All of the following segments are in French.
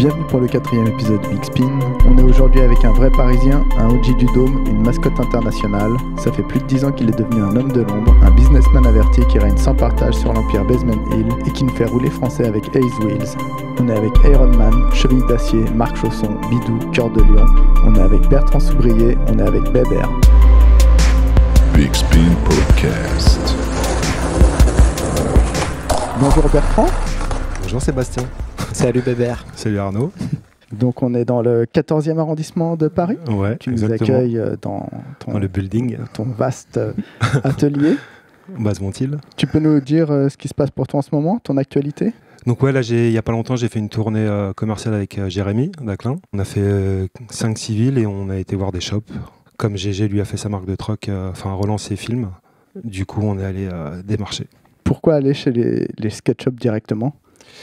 Bienvenue pour le 4e épisode Big Spin. On est aujourd'hui avec un vrai Parisien, un OG du Dôme, une mascotte internationale. Ça fait plus de 10 ans qu'il est devenu un homme de l'ombre, un businessman averti qui règne sans partage sur l'empire Basement Hill et qui nous fait rouler français avec Ace Wheels. On est avec Iron Man, Cheville d'Acier, Marc Chausson, Bidou, Cœur de Lion. On est avec Bertrand Soubrier, on est avec Bébert. Big Spin Podcast. Bonjour Bertrand. Bonjour Sébastien. Salut Bébert. Salut Arnaud. Donc on est dans le 14e arrondissement de Paris. Ouais, tu exactement. nous accueilles dans le building. Ton vaste atelier. Basement Hill. Tu peux nous dire ce qui se passe pour toi en ce moment, ton actualité ? Donc ouais, là il y a pas longtemps, j'ai fait une tournée commerciale avec Jérémy Daclin. On a fait 5 civils et on a été voir des shops. Comme GG lui a fait sa marque de troc, relance ses films. Du coup, on est allé démarcher. Pourquoi aller chez les sketch shops directement ?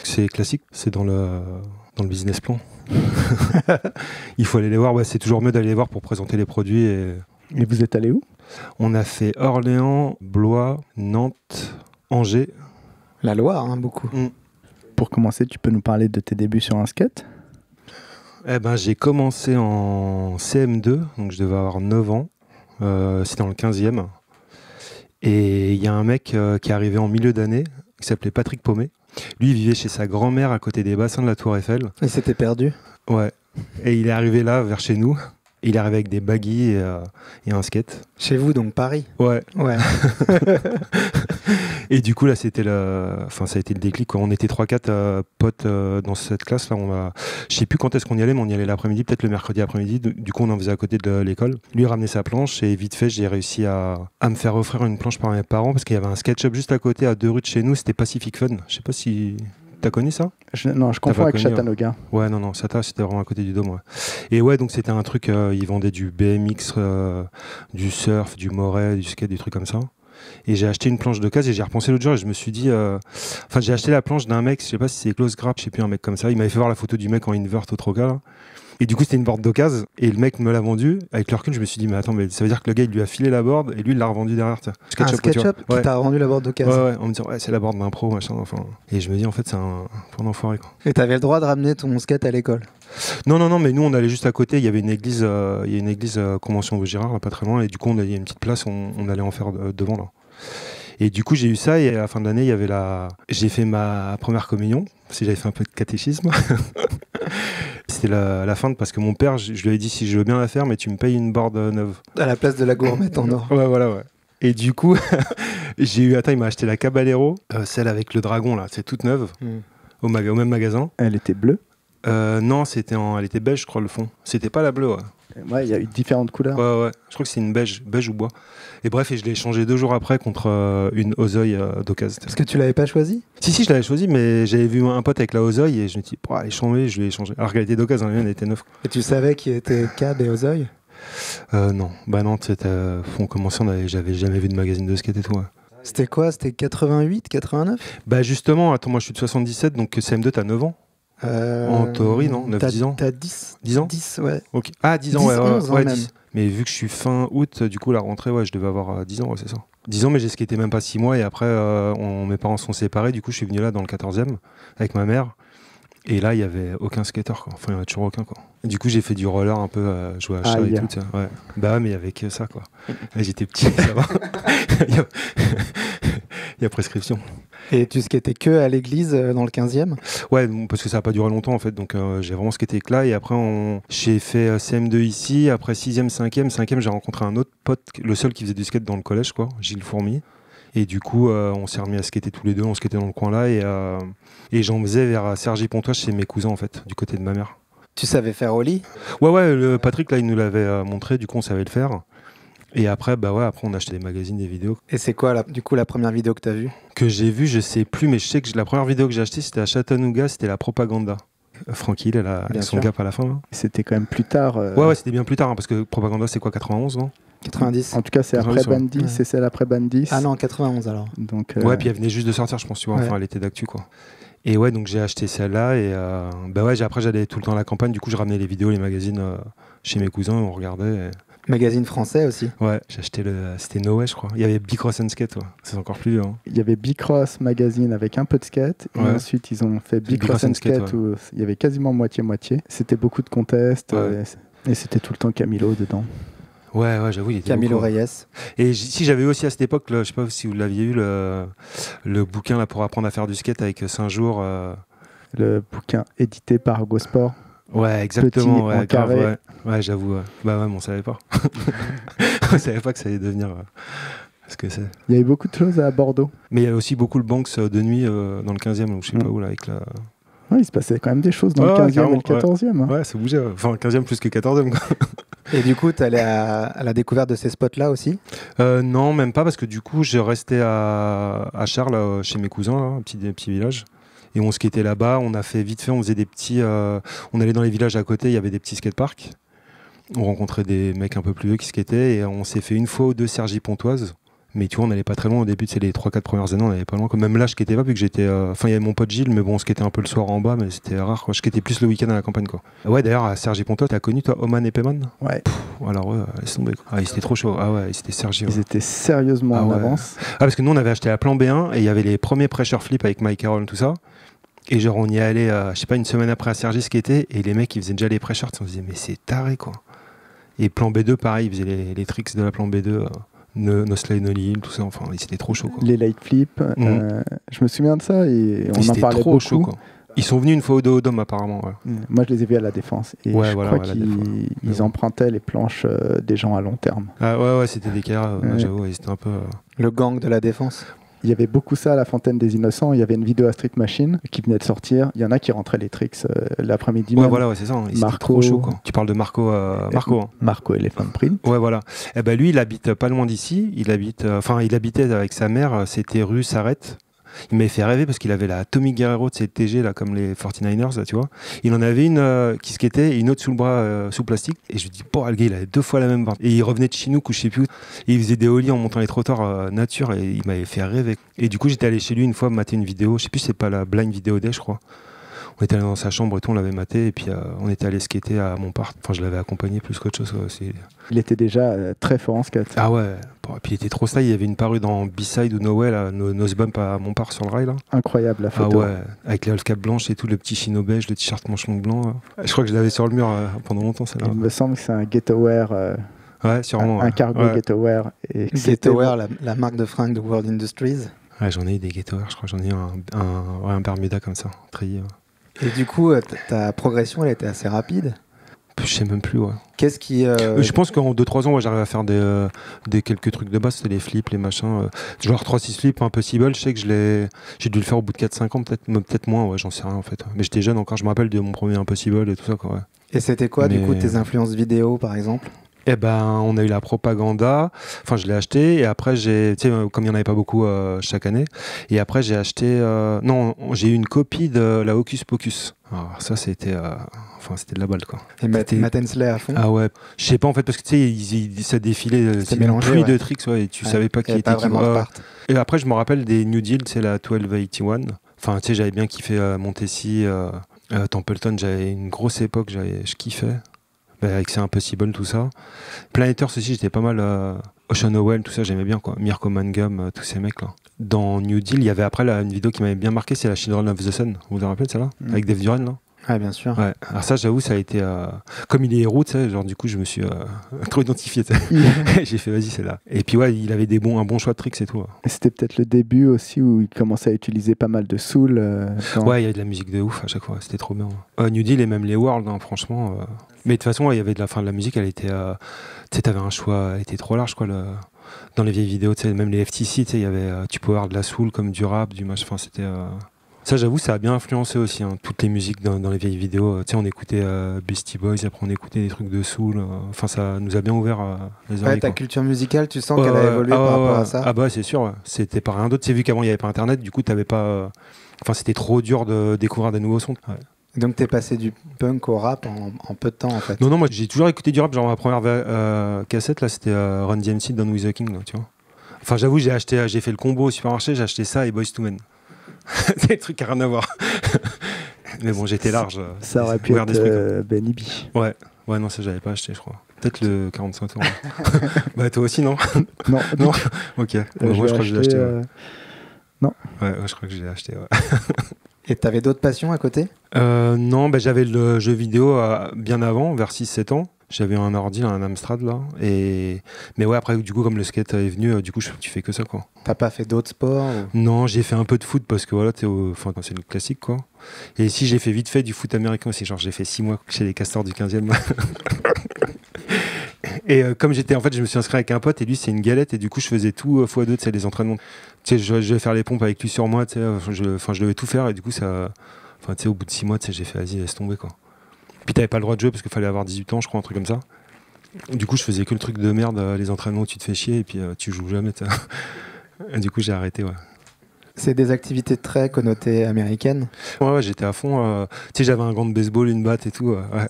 C'est classique, c'est dans le business plan. Il faut aller les voir, c'est toujours mieux d'aller les voir pour présenter les produits. Et vous êtes allé où ? On a fait Orléans, Blois, Nantes, Angers. La Loire, beaucoup. Pour commencer, tu peux nous parler de tes débuts sur un skate ? J'ai commencé en CM2, donc je devais avoir 9 ans. C'était dans le 15e. Et il y a un mec qui est arrivé en milieu d'année, qui s'appelait Patrick Paumet. Lui, il vivait chez sa grand-mère à côté des bassins de la Tour Eiffel. Il s'était perdu ? Ouais. Et il est arrivé là, vers chez nous. Il est arrivé avec des baggies et un skate. Chez vous, donc Paris ? Ouais. Et du coup, là, ça a été le déclic, quoi. On était 3-4 potes dans cette classe. Là, je sais plus quand est-ce qu'on y allait, mais on y allait l'après-midi, peut-être le mercredi après-midi. Du coup, on en faisait à côté de l'école. Lui, il ramenait sa planche et vite fait, j'ai réussi à me faire offrir une planche par mes parents parce qu'il y avait un skate shop juste à côté, à 2 rues de chez nous. C'était Pacific Fun. Je sais pas si... T'as connu ça ? Non, je confonds avec Chattanooga. Ouais, non, Sata, c'était vraiment à côté du Dôme. Ouais. Et ouais, donc c'était un truc, ils vendaient du BMX, du surf, du moret, du skate, des trucs comme ça. Et j'ai acheté une planche d'occasion et j'ai repensé l'autre jour et je me suis dit... j'ai acheté la planche d'un mec, je sais pas si c'est Close Grab, je sais plus, un mec comme ça. Il m'avait fait voir la photo du mec en invert au Troca, là. Et du coup, c'était une board d'occasion et le mec me l'a vendu. Avec le recul, je me suis dit, mais attends, mais ça veut dire que le gars, il lui a filé la board et lui, il l'a revendue derrière. Un SketchUp qui t'a rendu la board d'occasion. Ouais, en me disant, c'est la board d'un pro, machin. Enfin. Et je me dis, en fait, c'est un enfoiré, quoi. Et t'avais le droit de ramener ton skate à l'école ? Non, mais nous, on allait juste à côté. Il y avait une église, Convention Vaugirard, là, pas très loin. Et du coup, il y a une petite place, on allait en faire devant, là. Et du coup, j'ai eu ça et à la fin de l'année, j'ai fait ma première communion, parce que j'avais fait un peu de catéchisme. C'était la fin parce que mon père, je lui avais dit si je veux bien la faire, mais tu me payes une board neuve. À la place de la gourmette en or. Ouais. Et du coup, il m'a acheté la Caballero, celle avec le dragon, là, c'est toute neuve, au même magasin. Elle était bleue ? Non, elle était beige, je crois, le fond. C'était pas la bleue, ouais. Ouais, il y a eu différentes couleurs. Ouais. Je crois que c'est une beige ou bois. Et bref, je l'ai échangé 2 jours après contre une Ozoï d'occasion. Parce que tu l'avais pas choisi ? Si, je l'avais choisi, mais j'avais vu un pote avec la Ozoï et je me suis dit, elle est changée, je l'ai échangé. Alors qu'elle était d'occasion, elle était neuve. Et tu savais qui était Cab et Ozoï ? Non. Non, on commençait, j'avais jamais vu de magazine de skate et tout. Ouais. C'était quoi ? C'était 88, 89 ? Justement, attends, moi je suis de 77, donc CM2, t'as 9 ans. En théorie, non ? 9-10 ans. T'as 10 ans ? 10, ouais. Okay. Ah, 10 ans, 11 ouais, même. 10. Mais vu que je suis fin août, du coup, la rentrée, je devais avoir 10 ans, ouais, c'est ça. 10 ans, mais j'ai skaté même pas 6 mois et après, mes parents sont séparés. Du coup, je suis venu là dans le 14e avec ma mère. Et là, il n'y avait aucun skater, quoi. Enfin, il n'y en a toujours aucun, quoi. Et du coup, j'ai fait du roller un peu, jouer à chat et tout. Ouais. Bah, mais avec ça, quoi. Et j'étais petit, ça va. Il y a prescription. Et tu skatais que à l'église dans le 15e ? Ouais, parce que ça n'a pas duré longtemps en fait, donc j'ai vraiment skaté que là. Et après, j'ai fait CM2 ici, après 6e, 5e, j'ai rencontré un autre pote, le seul qui faisait du skate dans le collège, quoi, Gilles Fourmi. Et du coup, on s'est remis à skater tous les deux, on skatait dans le coin là, et j'en faisais vers Cergy-Pontoise chez mes cousins en fait, du côté de ma mère. Tu savais faire ollie ? Ouais, le Patrick là, il nous l'avait montré, du coup on savait le faire. Et après, après on a acheté des magazines, des vidéos. Et c'est quoi, du coup, la première vidéo que tu as vue ? Que j'ai vue, je sais plus, mais je sais que la première vidéo que j'ai achetée, c'était à Chattanooga, c'était la Propaganda. Francky, elle a son cap à la fin. Là. C'était quand même plus tard. Ouais, c'était bien plus tard, parce que Propaganda, c'est quoi, 91, non ? 90. En tout cas, c'est après Bandit, c'est celle après Bandit. Ah non, 91 alors. Donc, ouais, puis elle venait juste de sortir, je pense, tu vois. Enfin, elle était d'actu, quoi. Et ouais, donc j'ai acheté celle-là, et après, j'allais tout le temps à la campagne, du coup, je ramenais les vidéos, les magazines chez mes cousins, on regardait. Magazine français aussi. Ouais, j'ai acheté c'était Noé, je crois. Il y avait Bicross and Skate, ouais. C'est encore plus vieux. Hein. Il y avait Bicross Magazine avec un peu de skate. Et Ouais. ensuite, ils ont fait Bicross and Skate où il y avait quasiment moitié-moitié. C'était beaucoup de contests. Ouais. Et c'était tout le temps Camilo dedans. Ouais, j'avoue, il était Camilo beaucoup. Reyes. Et si j'avais eu aussi à cette époque, là, je sais pas si vous l'aviez eu, le bouquin là, pour apprendre à faire du skate avec 5 jours. Le bouquin édité par Gosport. Ouais, exactement. Petit, en Ouais, grave, carré. ouais. Ouais, j'avoue. Ouais. Bah ouais, mais on savait pas. On savait pas que ça allait devenir ce que c'est. Il y avait beaucoup de choses à Bordeaux. Mais il y a aussi beaucoup le Banks de nuit dans le 15e, ou je sais pas où, là, avec la. Ouais, il se passait quand même des choses dans Ouais, le 15e et carrément, le 14e. hein. Ouais, ça bougeait. Enfin, le 15e plus que 14e, quoi. Et du coup, tu allais à la découverte de ces spots-là aussi? Non, même pas, parce que du coup, j'ai resté à Charles, chez mes cousins, là, un petit village. Et on skatait là-bas, on a fait vite fait, on faisait des petits. On allait dans les villages à côté, il y avait des petits skateparks. On rencontrait des mecs un peu plus vieux qui skataient et on s'est fait une fois ou deux Cergy-Pontoise. Mais tu vois, on n'allait pas très loin au début, c'est les 3-4 premières années, on n'allait pas loin. Même là, je skatais pas, vu que j'étais. Enfin, il y avait mon pote Gilles, mais bon, on skatait un peu le soir en bas, mais c'était rare, quoi. Je skatais plus le week-end à la campagne, quoi. Ouais, d'ailleurs, à Cergy-Pontoise, t'as connu, toi, Oman et Peyman? Ouais. Alors, laisse tomber, quoi. Ah, ils étaient trop chauds. Ah ouais, c'était Cergy. Ouais. Ils étaient sérieusement en ouais. avance. Ah, parce que nous, on avait acheté la plan B1 et il y avait les premiers pressure flip avec Mike Carroll, tout ça. Et genre, on y allait, je sais pas, une semaine après à Cergy skater, et les mecs, ils faisaient déjà les pressures. On se disait, mais c'est taré, quoi. Et plan B2, pareil, ils faisaient les tricks de la plan B2. No Slide, No Lil, tout ça, enfin, c'était trop chaud, quoi. Les light flips, je me souviens de ça et on en parlait trop beaucoup. Chaud, quoi. Ils sont venus une fois au Dôme, apparemment. Ouais. Moi, je les ai vus à la Défense et Ouais, je voilà, crois ouais, qu'ils empruntaient les planches des gens à long terme. Ah ouais, c'était des carrières, j'avoue, ils étaient un peu... Le gang de la Défense. Il y avait beaucoup ça à la Fontaine des Innocents. Il y avait une vidéo à Street Machine qui venait de sortir. Il y en a qui rentraient les tricks l'après-midi. Ouais, même. voilà, c'est ça. Ils étaient Marco. trop chaud, quoi. Tu parles de Marco. Marco. Hein. Marco Elephant Print. Ouais, voilà. Et ben lui, il habite pas loin d'ici. Il habitait avec sa mère. C'était rue Sarrette. Il m'avait fait rêver parce qu'il avait la Tommy Guerrero de cette TG là, comme les 49ers, là, tu vois. Il en avait une qui skatait et une autre sous le bras, sous plastique. Et je lui dis, le gars, il avait 2 fois la même barre. Et il revenait de Chinook ou je sais plus où. Et il faisait des ollies en montant les trottoirs nature et il m'avait fait rêver. Et du coup, j'étais allé chez lui une fois mater une vidéo. Je sais plus, c'est pas la Blind Video Day, je crois. On était allé dans sa chambre et tout, on l'avait maté. Et puis on était allé skater à Montparnasse. Enfin, je l'avais accompagné plus qu'autre chose. Il était déjà très fort en skate. Ah ouais. Et puis il était trop style. Il y avait une parue dans B-Side ou Nowhere, là, Nose Bump à Montparnasse sur le rail, là. Incroyable la photo. Ah ouais, avec les half cap blanches et tout, le petit chino beige, le t-shirt manche longue blanc. Là. Je crois que je l'avais sur le mur pendant longtemps, celle-là. Il me semble que c'est un Ghetto-Wear. Ouais, sûrement. Un cargo Ghetto-Wear. Ghetto-Wear, la marque de fringues de World Industries. Ouais, j'en ai eu des Ghetto-Wear, je crois. J'en ai eu un Bermuda comme ça, trié. Et du coup, ta progression, elle était assez rapide. Je sais même plus, ouais. Qu'est-ce qui... Je pense qu'en 2-3 ans, ouais, j'arrive à faire des quelques trucs de base, c'était les flips, les machins. Genre 3-6 flips, Impossible, je sais que j'ai dû le faire au bout de 4-5 ans, peut-être moins, ouais, j'en sais rien en fait. Mais j'étais jeune encore, je me rappelle de mon premier Impossible et tout ça, quoi, ouais. Et c'était quoi, du coup, tes influences vidéo, par exemple? Eh ben, on a eu la propaganda. Enfin, je l'ai acheté et après comme il n'y en avait pas beaucoup chaque année. Et après, j'ai acheté. J'ai eu une copie de la Hocus Pocus. Alors, ça, c'était de la balle, quoi. Et Matt Hensley à fond. Ah ouais. Je sais pas en fait parce que tu sais, ça défilait. C'était une mélangé, pluie ouais. de tricks, ouais, et tu savais pas qui était pas qui. vraiment de part. Et après, je me rappelle des New Deal, c'est la 1281. Enfin, tu sais, j'avais bien kiffé Montessy, Templeton. J'avais une grosse époque, je kiffais. Avec C'est Impossible, tout ça. Planet Earth aussi, j'étais pas mal. Ocean Owell, tout ça, j'aimais bien, quoi. Mirko Mangum, tous ces mecs là. Dans New Deal, il y avait après une vidéo qui m'avait bien marqué, c'est la Children of the Sun. Vous vous rappelez de celle-là avec Dave Duran, là. Ouais, bien sûr. Ouais. Alors ça, j'avoue, ça a été... Comme il est héros, tu sais, genre du coup, je me suis trop identifié, tu sais. J'ai fait, vas-y, c'est là. Et puis ouais, il avait un bon choix de tricks et tout. Et c'était peut-être le début aussi où il commençait à utiliser pas mal de soul. Ouais, il y avait de la musique de ouf à chaque fois, c'était trop bien. New Deal et même les Worlds, hein, franchement. Mais de toute façon, il y avait de la fin de la musique, elle était... tu sais, t'avais un choix, elle était trop large, quoi, dans les vieilles vidéos, tu sais, même les FTC, tu sais, il y avait... tu pouvais avoir de la soul comme du rap, du match, enfin, c'était... Ça, j'avoue, ça a bien influencé aussi, hein, toutes les musiques dans les vieilles vidéos. Tu sais, on écoutait Beastie Boys, après on écoutait des trucs de soul. Enfin, ça nous a bien ouvert les oreilles. Ouais, ta quoi. culture musicale, tu sens qu'elle a évolué par rapport à ça? Ah bah, c'est sûr. Ouais. C'était pas rien d'autre. C'est vu qu'avant, il n'y avait pas Internet, du coup, t'avais pas... Enfin, c'était trop dur de découvrir des nouveaux sons. Ouais. Donc t'es passé du punk au rap en peu de temps, en fait. Non, moi, j'ai toujours écouté du rap. Genre, ma première cassette, là, c'était Run DMC, Down with the King, là, tu vois. Enfin, j'avoue, j'ai fait le combo au supermarché, j'ai acheté ça et Boyz II Men. C'est des trucs à rien à voir. Mais bon, j'étais large. Ça aurait pu être Benny B. Ouais, non, ça, j'avais pas acheté, je crois. Peut-être le 45 tours. Bah toi aussi, non? Non, Non. Ok. Moi, je crois que je l'ai acheté. Non. Ouais, je crois que je l'ai acheté. Ouais. Et t'avais d'autres passions à côté? Non, bah, j'avais le jeu vidéo bien avant, vers 6-7 ans. J'avais un ordi, un Amstrad là. Mais ouais, après, du coup, comme le skate est venu, du coup, tu fais que ça, quoi. T'as pas fait d'autres sports ou... Non, j'ai fait un peu de foot parce que voilà, enfin, c'est le classique, quoi. Et si j'ai fait vite fait du foot américain aussi, genre j'ai fait 6 mois chez les Castors du 15e. Et comme en fait, je me suis inscrit avec un pote et lui, c'est une galette et du coup, je faisais tout x2, tu sais, les entraînements. Tu sais, je devais faire les pompes avec lui sur moi, tu sais, je devais tout faire et du coup, ça. Enfin, tu sais, au bout de 6 mois, tu sais, j'ai fait, vas-y, laisse tomber, quoi. Puis t'avais pas le droit de jouer parce qu'il fallait avoir 18 ans, je crois, un truc comme ça. Du coup, je faisais que le truc de merde, les entraînements où tu te fais chier et puis tu joues jamais, tu sais. Et du coup, j'ai arrêté, ouais. C'est des activités très connotées américaines? Ouais, j'étais à fond. Tu sais, j'avais un gant de baseball, une batte et tout. Ouais.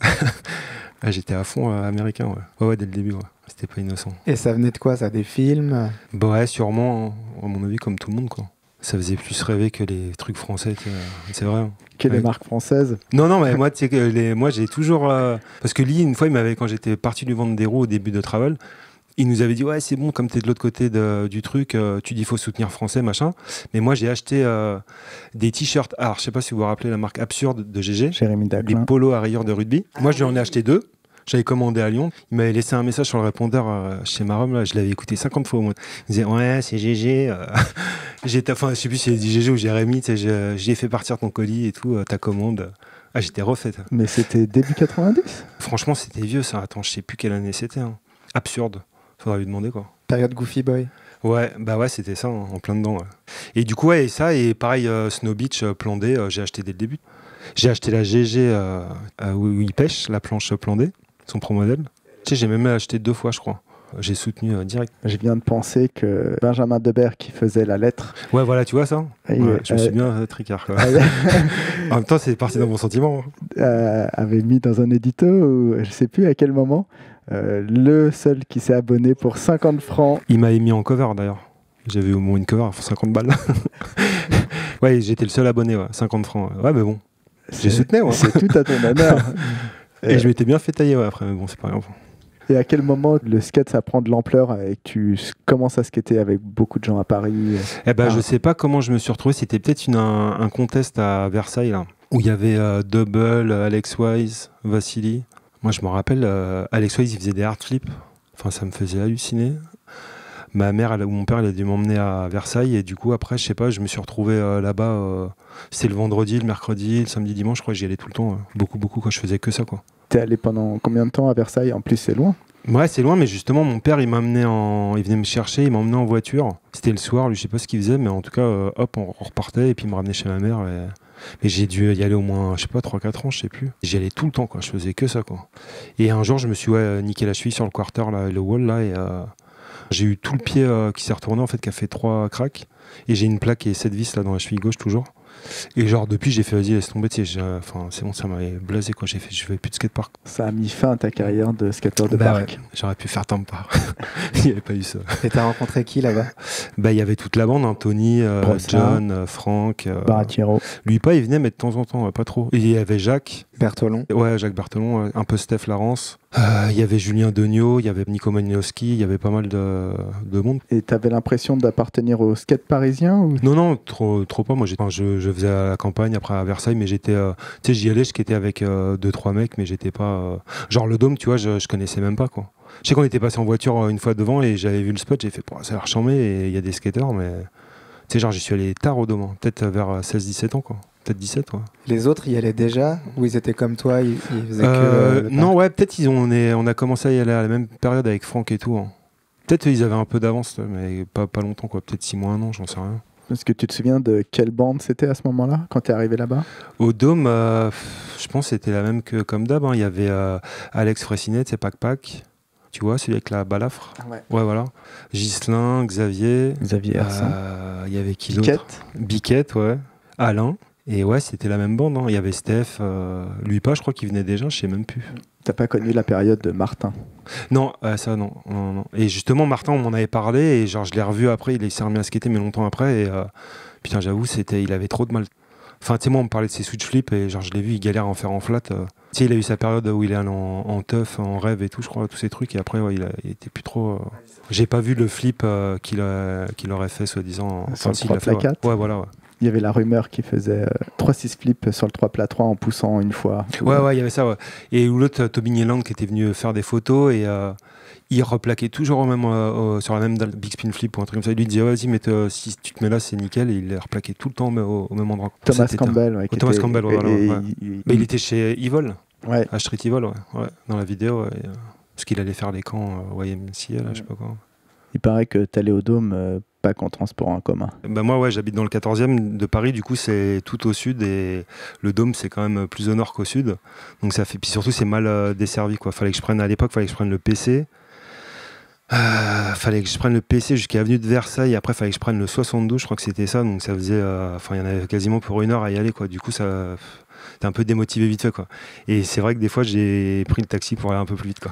Ouais, j'étais à fond américain, ouais. Ouais, dès le début, ouais. C'était pas innocent. Et ça venait de quoi, ça? Des films? Bah ouais, sûrement, hein, à mon avis, comme tout le monde, quoi. Ça faisait plus rêver que les trucs français, c'est vrai. Hein. Que les Ouais. marques françaises. Non, mais moi, tu sais que moi, j'ai toujours... Parce que Lee, une fois, quand j'étais parti lui vendre des roues au début de Travel, il nous avait dit, ouais, c'est bon, comme t'es de l'autre côté du truc, tu dis, faut soutenir français, machin. Mais moi, j'ai acheté des t-shirts. Alors, je sais pas si vous vous rappelez la marque Absurde de GG. Jérémy Les Daclin. polos à rayures de rugby. Moi, je lui en ai acheté 2. J'avais commandé à Lyon. Il m'avait laissé un message sur le répondeur chez Marom. Là, je l'avais écouté 50 fois au moins. Il disait, ouais, c'est GG. Enfin, je sais plus si il dit GG ou Jérémy. J'ai fait partir ton colis et tout, ta commande. Ah, j'étais refait. Mais c'était début 90. Franchement, c'était vieux ça. Attends, je sais plus quelle année c'était. Hein. Absurde. Faudrait lui demander quoi. Période Goofy Boy? Ouais, bah ouais, c'était ça, hein, en plein dedans. Ouais. Et du coup, ouais, et ça, et pareil, Snow Beach, plan D, j'ai acheté dès le début. J'ai acheté la GG où il pêche, la planche plan D, son pro modèle. Tu sais, j'ai même acheté 2 fois, je crois. J'ai soutenu direct. Je viens de penser que Benjamin Debert qui faisait la lettre. Ouais, voilà, tu vois ça. Et, Ouais, je me suis bien tricard. Quoi. En même temps, c'est parti dans mon sentiment. Avait mis dans un édito, ou je sais plus à quel moment, le seul qui s'est abonné pour 50 francs. Il m'avait mis en cover d'ailleurs. J'avais au moins une cover pour 50 balles. Ouais, j'étais le seul abonné, ouais, 50 francs. Ouais, mais bon, j'ai soutenu. Ouais. C'est tout à ton honneur. Et je m'étais bien fait tailler après, mais bon, c'est pas grave. Et à quel moment le skate ça prend de l'ampleur et que tu commences à skater avec beaucoup de gens à Paris? Eh ben, je sais pas comment je me suis retrouvé. C'était peut-être un contest à Versailles là, où il y avait Double, Alex Wise, Vassili. Moi, je me rappelle, Alex Wise, il faisait des hard flips. Enfin, ça me faisait halluciner. Ma mère ou mon père, il a dû m'emmener à Versailles et du coup, après, je sais pas, je me suis retrouvé là-bas. C'était le vendredi, le mercredi, le samedi, dimanche. Je crois que j'y allais tout le temps. Beaucoup, quand je faisais que ça, quoi. T'es allé pendant combien de temps à Versailles? En plus, c'est loin. Ouais, c'est loin, mais justement, mon père, il venait me chercher, il m'a emmené en voiture. C'était le soir, lui, je sais pas ce qu'il faisait, mais en tout cas, hop, on repartait et puis il me ramenait chez ma mère. Mais j'ai dû y aller au moins, je sais pas, 3-4 ans, je sais plus. J'y allais tout le temps, quoi. Je faisais que ça, quoi. Et un jour, je me suis niqué la cheville sur le quarter, là, le wall, là, et j'ai eu tout le pied qui s'est retourné, en fait, qui a fait 3 cracks. Et j'ai une plaque et 7 vis, là, dans la cheville gauche, toujours. Et genre depuis j'ai fait vas-y laisse tomber, enfin c'est bon, ça m'avait blasé quoi, je fais plus de skatepark. Ça a mis fin à ta carrière de skateur de Bah parc. ouais, j'aurais pu faire tant de parc. Il n'y avait pas eu ça. Et t'as rencontré qui là-bas? Bah il y avait toute la bande, hein, Tony, John, Franck, Baratiero. lui pas, il venait mais de temps en temps, pas trop. Et il y avait Jacques Bertolon. Ouais, Jacques Berthelon, un peu Steph Larence. Il y avait Julien Degnaud, il y avait Nico Malinowski, il y avait pas mal de monde. Et t'avais l'impression d'appartenir au skate parisien ou... Non, trop pas. Moi, je faisais à la campagne, après à Versailles, mais j'étais, tu sais, j'y allais, je skatais avec 2-3 mecs, mais j'étais pas, genre le Dôme, tu vois, je connaissais même pas quoi. Je sais qu'on était passé en voiture une fois devant et j'avais vu le spot, j'ai fait, ça a l'air chambé et il y a des skateurs, mais tu sais, genre j'y suis allé tard au Dôme, hein, peut-être vers 16-17 ans quoi. Peut-être 17, ouais. Les autres y allaient déjà ou ils étaient comme toi, ils faisaient que non, ouais, peut-être on a commencé à y aller à la même période avec Franck et tout. Hein. Peut-être ils avaient un peu d'avance, mais pas longtemps, quoi. Peut-être 6 mois, 1 an, j'en sais rien. Est-ce que tu te souviens de quelle bande c'était à ce moment-là, quand tu es arrivé là-bas? Au Dôme, je pense que c'était la même que comme d'hab. Hein. Il y avait Alex Fressinet, c'est Pac. Tu vois, celui avec la balafre. Ouais. Ouais, voilà. Ghislain, Xavier. Hersin. Il y avait qui d'autre? Biquette, ouais. Alain. Et ouais, c'était la même bande. Hein. Il y avait Steph, lui pas, je crois qu'il venait déjà, je sais même plus. T'as pas connu la période de Martin? Non, ça non. Et justement, Martin, on m'en avait parlé et genre je l'ai revu après, il s'est remis à skater mais longtemps après et putain, j'avoue, il avait trop de mal. Enfin, tu sais, moi, on me parlait de ses switch flips et genre je l'ai vu, il galère à en faire en flat. Tu sais, il a eu sa période où il est allé en teuf, en rêve et tout, je crois, tous ces trucs. Et après, ouais, il était plus trop. J'ai pas vu le flip qu'il aurait fait, soi-disant. Sur le s'il l'a 3 plat 4. Ouais, voilà. Ouais. Il y avait la rumeur qui faisait 3-6 flips sur le 3 plat 3 en poussant une fois. Ouais, il y avait ça, ouais. Et où l'autre, Toby Nieland, qui était venu faire des photos et il replaquait toujours sur la même dalle, Big Spin Flip ou un truc comme ça. Il lui disait, vas-y, mais si tu te mets là, c'est nickel. Et il les replaquait tout le temps au même endroit. Thomas Campbell. Ouais, Thomas Campbell, voilà. Ouais. Mais il il était chez Evil, ouais. à Street Evil, ouais, dans la vidéo. Ouais, parce qu'il allait faire les camps YMCA, là, je sais pas quoi. Il paraît que t'allais au Dôme pas qu'en transport en commun. Bah moi, ouais, j'habite dans le 14e de Paris, du coup, c'est tout au sud et le Dôme, c'est quand même plus au nord qu'au sud. Donc ça fait, puis surtout, c'est mal desservi, quoi. À l'époque, fallait que je prenne le PC. Fallait que je prenne le PC jusqu'à Avenue de Versailles. Après, fallait que je prenne le 72, je crois que c'était ça. Donc ça faisait, il y en avait quasiment pour 1 heure à y aller, quoi. Du coup, ça, t'es un peu démotivé vite fait, quoi. Et c'est vrai que des fois, j'ai pris le taxi pour aller un peu plus vite, quoi.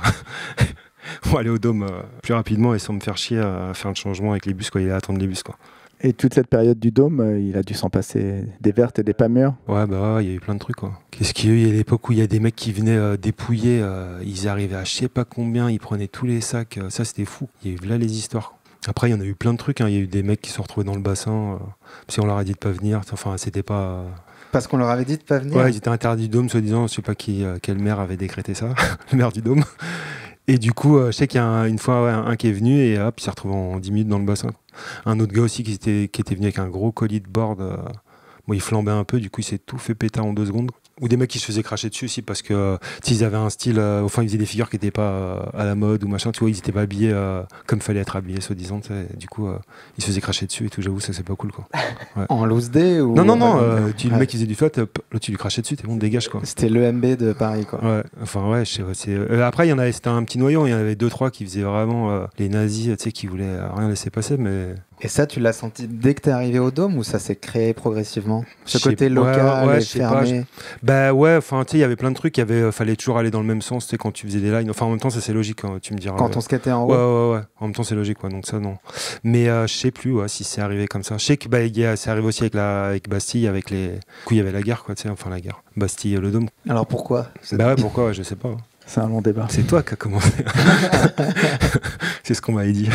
Pour aller au Dôme plus rapidement et sans me faire chier à faire le changement avec les bus, quoi, et à attendre les bus, quoi. Et toute cette période du Dôme, il a dû s'en passer des vertes et des pas mûres. Ouais, bah il y a eu plein de trucs, quoi. Qu'est-ce qu'il y a eu? Il y a l'époque où il y a des mecs qui venaient dépouiller, ils arrivaient à je sais pas combien, ils prenaient tous les sacs, ça c'était fou. Il y a eu là les histoires. Après, il y en a eu plein de trucs, hein. Il y a eu des mecs qui se sont retrouvés dans le bassin, si on leur a dit de pas venir, enfin c'était pas... Parce qu'on leur avait dit de pas venir. Ouais, ils étaient interdits du Dôme, soi-disant, je sais pas quel maire avait décrété ça, le maire du Dôme. Et du coup, je sais qu'il y a une fois un qui est venu et hop, il s'est retrouvé en 10 minutes dans le bassin. Un autre gars aussi qui était venu avec un gros colis de board. Bon, il flambait un peu, du coup, il s'est tout fait péter en 2 secondes. Ou des mecs qui se faisaient cracher dessus aussi parce que s'ils avaient un style, enfin ils faisaient des figures qui n'étaient pas à la mode ou machin, tu vois, ils n'étaient pas habillés comme fallait être habillés, soi-disant. Du coup, ils se faisaient cracher dessus et tout, j'avoue, ça c'est pas cool, quoi. Ouais. En loose day ou... Non, le mec qui faisait du flat, là tu lui crachais dessus, t'es bon, dégage, quoi. C'était l'EMB de Paris, quoi. Ouais, enfin ouais, je sais, après c'était un petit noyau, il y en avait 2-3 qui faisaient vraiment les nazis, tu sais, qui voulaient rien laisser passer, mais... Et ça, tu l'as senti dès que t'es arrivé au Dôme ou ça s'est créé progressivement? Ce Je sais côté pas, local ouais, et je sais pas, fermé. Bah ouais, enfin tu sais, il y avait plein de trucs, fallait toujours aller dans le même sens, tu sais, quand tu faisais des lines. Enfin en même temps, ça c'est logique, hein, tu me diras. Quand on skatait en haut. Ouais. En même temps, c'est logique, quoi. Donc ça non. Mais je sais plus, si c'est arrivé comme ça. Je sais que c'est arrivé aussi avec Bastille, avec les. Du coup, il y avait la guerre, quoi, tu sais, enfin la guerre. Bastille, le Dôme. Alors pourquoi? Bah ouais, pourquoi, je sais pas. C'est un long débat. C'est toi qui as commencé. C'est ce qu'on m'avait dit.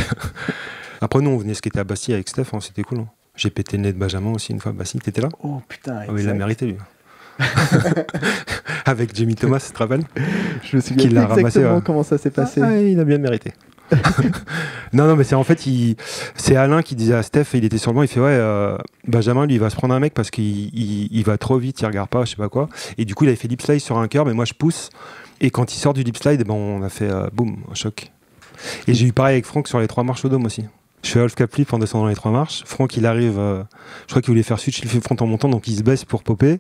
Après, nous, on venait skater à Bastille avec Steph, hein, c'était cool. Hein. J'ai pété le nez de Benjamin aussi une fois. Bastille, t'étais là? Oh putain, il l'a mérité, lui. Avec Jamie Thomas, tu te rappelles? Je me souviens exactement comment ça s'est passé. Il a bien mérité. non, mais c'est en fait, c'est Alain qui disait à Steph, il était sur le banc, il fait Benjamin, lui, il va se prendre un mec parce qu'il va trop vite, il regarde pas, je sais pas quoi. Et du coup, il avait fait lip slide sur un curb, mais moi, je pousse. Et quand il sort du lip slide, on a fait boum, un choc. Et j'ai eu pareil avec Franck sur les 3 marches au Dôme aussi. Je fais half cap flip en descendant les 3 marches. Franck, il arrive, je crois qu'il voulait faire switch, il fait front en montant, donc il se baisse pour popper.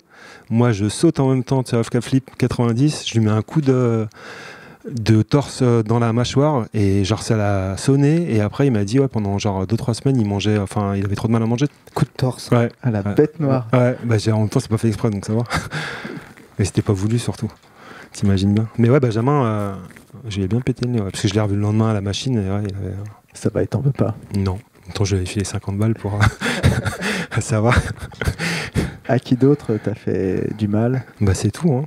Moi, je saute en même temps, tu sais, half cap flip 90, je lui mets un coup de torse dans la mâchoire et genre ça l'a sonné. Et après, il m'a dit, pendant genre 2-3 semaines, il avait trop de mal à manger. Coup de torse. Ouais. À la bête noire. Ouais, en même temps, c'est pas fait exprès, donc ça va. Mais c'était pas voulu surtout. T'imagines bien. Mais ouais, Benjamin, je lui ai bien pété le nez, parce que je l'ai revu le lendemain à la machine et il avait... Ça va, il t'en veut pas? Non. Pourtant, je lui ai filé 50 balles pour savoir. À qui d'autre t'as fait du mal? Bah, c'est tout, hein.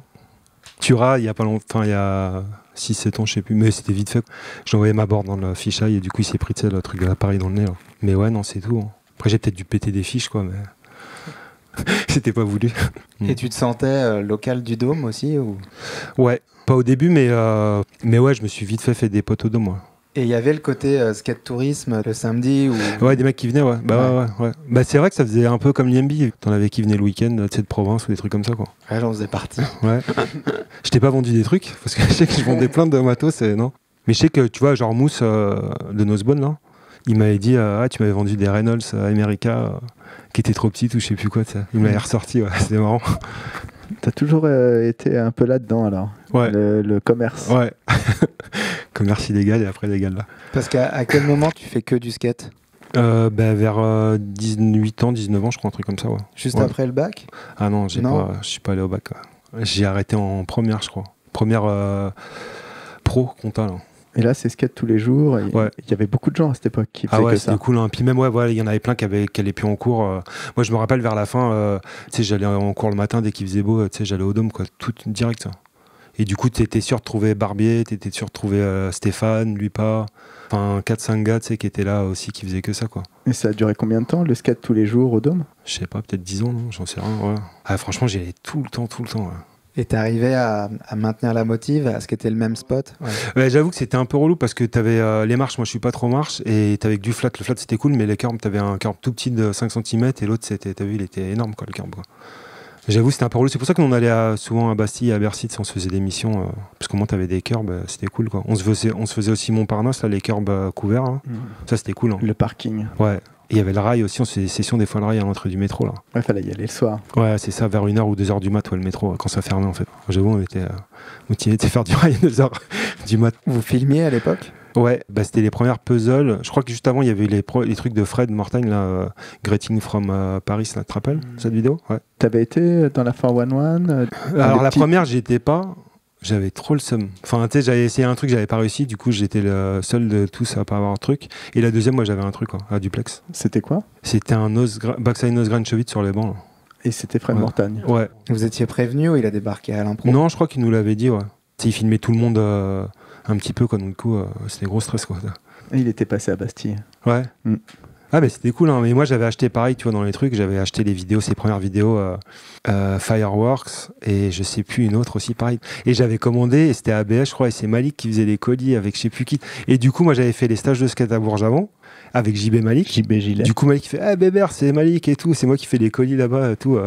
Tura, il y a pas longtemps, il y a 6-7 ans, je sais plus, mais c'était vite fait. J'ai envoyé ma board dans le fisheye et du coup, il s'est pris, tu sais, le truc de l'appareil dans le nez, là. Mais ouais, non, c'est tout. Hein. Après, j'ai peut-être dû péter des fiches, quoi, mais c'était pas voulu. Et tu te sentais local du Dôme aussi ou... Ouais, pas au début, mais ouais, je me suis vite fait des potes au Dôme, moi. Et il y avait le côté skate tourisme le samedi ou... Ouais, des mecs qui venaient, ouais. Ouais. Bah, c'est vrai que ça faisait un peu comme l'IMB. T'en avais qui venaient le week-end, tu sais, de province ou des trucs comme ça, quoi. Ouais, j'en faisais partie. Ouais. Je t'ai pas vendu des trucs, parce que je sais que je vendais plein de matos, non. Mais je sais que, tu vois, genre Mousse de Nosebone, là, il m'avait dit, tu m'avais vendu des Reynolds America qui étaient trop petites ou je sais plus quoi, il m'avait ressorti, ouais, c'était marrant. T'as toujours été un peu là-dedans, alors. Ouais. Le commerce. Ouais. Commerce illégal et après légal, là. Parce qu'à quel moment tu fais que du skate? Vers 18 ans, 19 ans, je crois, un truc comme ça, ouais. Juste ouais. après le bac? Ah non, je suis pas allé au bac. Ouais. J'ai arrêté en première, je crois. Première pro, compta, là. Et là, c'est skate tous les jours. Ouais. Il y avait beaucoup de gens à cette époque qui faisaient que ça. C'était cool. Hein. Puis même, il y en avait plein qui allaient plus en cours. Moi, je me rappelle vers la fin, tu sais, j'allais en cours le matin dès qu'il faisait beau, tu sais, j'allais au Dôme, quoi, tout direct. Ça. Et du coup, t'étais sûr de trouver Barbier, t'étais sûr de trouver Stéphane, lui pas. Enfin, 4-5 gars, tu sais, qui étaient là aussi, qui faisaient que ça, quoi. Et ça a duré combien de temps, le skate tous les jours au Dôme? Je sais pas, peut-être 10 ans, non? J'en sais rien, ouais. Ah, franchement, j'y allais tout le temps, ouais. Et t'es arrivé à maintenir la motive, à ce qu'était le même spot? Ouais, j'avoue que c'était un peu relou parce que t'avais les marches, moi je suis pas trop marche, et t'avais que du flat. Le flat c'était cool, mais les curbs, t'avais un curb tout petit de 5 cm et l'autre, t'as vu, il était énorme, quoi, le curb, quoi. J'avoue, c'était un peu relou. C'est pour ça qu'on allait souvent à Bastille, à Bercy, on se faisait des missions, parce qu'au moins t'avais des curbs, c'était cool, quoi. On se faisait aussi Montparnasse, là, les curbs couverts, hein. Ça c'était cool, hein. Le parking. Ouais. Et il y avait le rail aussi, on se faisait des sessions des fois le rail à l'entrée du métro, là. Ouais, fallait y aller le soir. Ouais, c'est ça, vers 1h ou 2h du mat, ouais, le métro, quand ça fermait en fait. J'avoue, on était motivés de faire du rail à 2h du mat. Vous filmiez à l'époque? Ouais, bah, c'était les premières puzzles. Je crois que juste avant, il y avait eu les trucs de Fred Mortagne, là, Greeting from Paris, là, tu te rappelles, cette vidéo? Ouais. T'avais été dans la 411 Alors la première, j'y étais pas. J'avais trop le seum. Enfin, tu sais, j'avais essayé un truc, j'avais pas réussi. Du coup, j'étais le seul de tous à pas avoir un truc. Et la deuxième, moi, j'avais un truc, quoi, à duplex. C'était quoi? C'était un backside nose grind cheville sur les bancs, là. Et c'était Fred Ouais. Mortagne. Ouais. Vous étiez prévenu ou il a débarqué à l'impro? Non, je crois qu'il nous l'avait dit, ouais. Tu sais, il filmait tout le monde un petit peu, quoi. Donc, du coup, c'était gros stress, quoi. Et il était passé à Bastille. Ouais. Mm. Ah, mais c'était cool, hein. Mais moi, j'avais acheté pareil, tu vois, dans les trucs. J'avais acheté les vidéos, ses premières vidéos Fireworks, et je sais plus, une autre aussi, pareil. Et j'avais commandé, et c'était ABS, je crois, et c'est Malik qui faisait les colis avec je sais plus qui. Et du coup, moi, j'avais fait les stages de skate à Bourges avant, avec JB Malik. JB Gilet. Du coup, Malik, il fait ah, Bébert, c'est Malik et tout. C'est moi qui fais les colis là-bas et tout.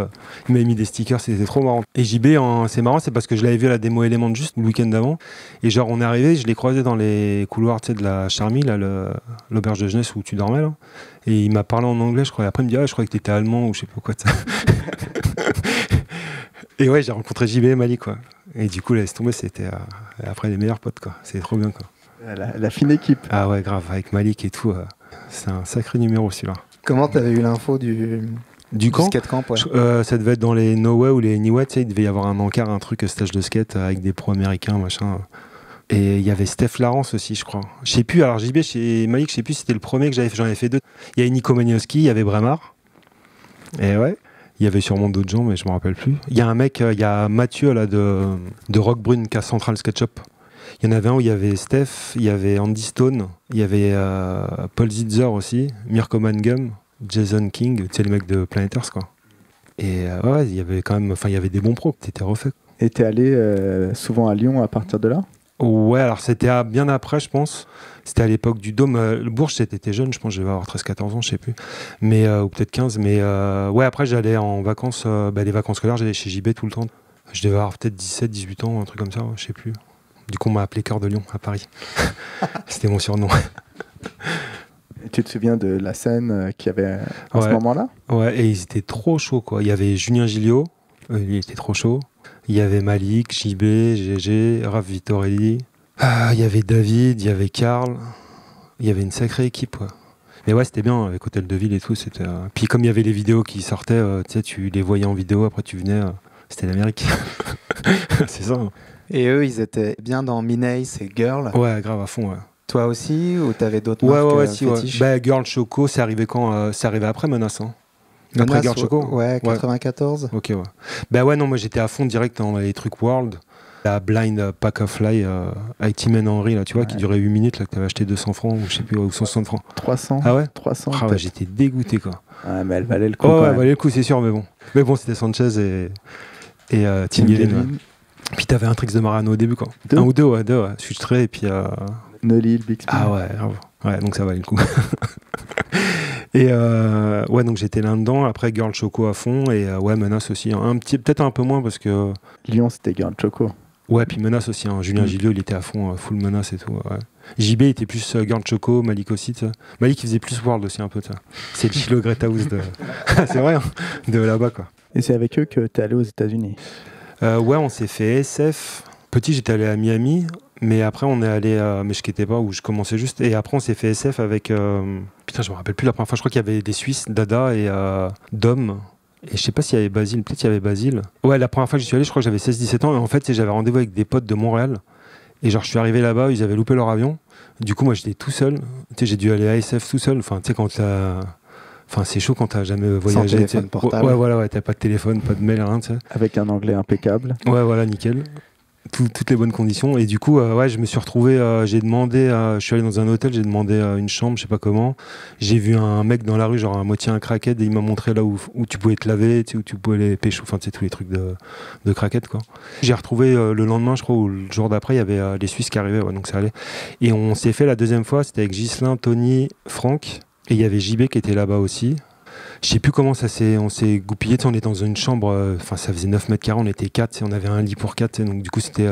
Il m'avait mis des stickers, c'était trop marrant. Et JB, c'est marrant, c'est parce que je l'avais vu à la démo Element juste le week-end d'avant. Et genre, on est arrivé, je l'ai croisé dans les couloirs, tu sais, de la Charmy, là, l'auberge de jeunesse où tu dormais, là. Et il m'a parlé en anglais, je crois. Et après, il me dit, ah, je croyais que t'étais allemand ou je sais pas quoi. Et ouais, j'ai rencontré JB et Malik, quoi. Et du coup, laisse tomber, c'était après les meilleurs potes, quoi. C'est trop bien, quoi. La fine équipe. Ah ouais, grave, avec Malik et tout. C'est un sacré numéro, celui-là. Comment t'avais eu l'info du camp skate camp? Ouais. Ça devait être dans les No Way ou les Anyway, tu sais, il devait y avoir un encart, un truc stage de skate avec des pros américains, machin. Et il y avait Steph Larence aussi, je crois. Je sais plus, alors JB chez Malik, je sais plus si c'était le premier que j'avais fait, j'en avais fait deux. Il y avait Nico Magnowski, il y avait Bramar. Et ouais, il y avait sûrement d'autres gens, mais je me rappelle plus. Il y a un mec, il y a Mathieu là, de Roquebrune qui a Central Sketchup. Il y en avait un où il y avait Steph, il y avait Andy Stone, il y avait Paul Zitzer aussi, Mirko Mangum, Jason King, tu sais, les mecs de Planet Earth, quoi. Et ouais, il y avait quand même, enfin, il y avait des bons pros, t'étais refait. Et t'es allé souvent à Lyon à partir de là? Ouais, alors c'était bien après, je pense. C'était à l'époque du Dôme. Le Bourges, t'étais jeune, je pense, je devais avoir 13-14 ans, je sais plus. Mais, ou peut-être 15. Mais ouais, après, j'allais en vacances, les vacances scolaires, j'allais chez JB tout le temps. Je devais avoir peut-être 17-18 ans, un truc comme ça, ouais, je sais plus. Du coup, on m'a appelé Cœur de Lion à Paris. C'était mon surnom. Et tu te souviens de la scène qu'il y avait à ce moment-là? Ouais, et ils étaient trop chauds, quoi. Il y avait Julien Gilliot, il était trop chaud. Il y avait Malik, JB, GG, Raph Vittorelli. Il y avait David, il y avait Karl. Il y avait une sacrée équipe, quoi. Mais ouais, c'était bien, avec Hôtel de Ville et tout. C'était, Puis comme il y avait les vidéos qui sortaient, tu sais, tu les voyais en vidéo, après tu venais, c'était l'Amérique. C'est ça. Hein. Et eux, ils étaient bien dans Minace et Girl. Ouais, grave à fond, ouais. Toi aussi, ou t'avais d'autres marques fétiches? Bah, Girl Choco, c'est arrivé quand c'est arrivé après Menace, hein. Après Girl Choco? Ouais, 94. Ok, ouais. Bah ouais, non, moi j'étais à fond direct dans les trucs World. La Blind Pack of Fly avec Tim and Henry, là, tu vois, qui durait 8 minutes, là, que t'avais acheté 200 francs, ou je sais plus, ou 160 francs. 300. Ah ouais? 300. Ah ouais, j'étais dégoûté, quoi. Ouais, mais elle valait le coup. Oh, quand ouais, même. valait le coup, c'est sûr, mais bon. Mais bon, c'était Sanchez et Tim Yellin. Ouais. Puis t'avais un tricks de Mariano au début, quoi. Deux. Un ou deux, ouais, Switch tray, et puis. Nolil, Big Spin. Ah ouais, grave. Ouais, donc ça valait le coup. Et ouais, donc j'étais là-dedans. Après, Girl Choco à fond. Et ouais, Menace aussi. Peut-être un peu moins parce que. Lyon, c'était Girl Choco. Ouais, puis Menace aussi. Hein. Julien Gilliot, il était à fond, full Menace et tout. Ouais. JB était plus Girl Choco, Malik aussi. T'sais. Malik, il faisait plus World aussi un peu. T'sais. C'est le Chilo Greta House de. C'est vrai, hein, de là-bas, quoi. Et c'est avec eux que t'es allé aux États-Unis? Ouais, on s'est fait SF. Petit, j'étais allé à Miami. Mais après, on est allé à Meshketeba où je commençais juste. Et après, on s'est fait SF avec. Putain, je me rappelle plus la première fois. Je crois qu'il y avait des Suisses, Dada et Dom. Et je sais pas s'il y avait Basile. Peut-être qu'il y avait Basile. Ouais, la première fois que j'y suis allé, je crois que j'avais 16-17 ans. Et en fait, j'avais rendez-vous avec des potes de Montréal. Et genre, je suis arrivé là-bas, ils avaient loupé leur avion. Du coup, moi, j'étais tout seul. Tu sais, j'ai dû aller à SF tout seul. Enfin, tu sais, quand t'as. Enfin, c'est chaud quand t'as jamais voyagé. Sans téléphone portable. Ouais, voilà, ouais, t'as pas de téléphone, pas de mail, rien, tu sais. Avec un anglais impeccable. Ouais, voilà, nickel. toutes les bonnes conditions. Et du coup, ouais, je me suis retrouvé, j'ai demandé, je suis allé dans un hôtel, j'ai demandé une chambre, je sais pas comment. J'ai vu un mec dans la rue, genre à moitié un crackhead, et il m'a montré là où tu pouvais te laver, où tu pouvais les pécho, enfin, tu sais, tous les trucs de crackhead, quoi. J'ai retrouvé le lendemain, je crois, ou le jour d'après, il y avait les Suisses qui arrivaient, ouais, donc ça allait. Et on s'est fait la deuxième fois, c'était avec Ghislain, Tony, Franck, et il y avait JB qui était là-bas aussi. Je sais plus comment on s'est goupillé, on était dans une chambre, enfin ça faisait 9 mètres carrés, on était 4, on avait un lit pour 4, donc du coup c'était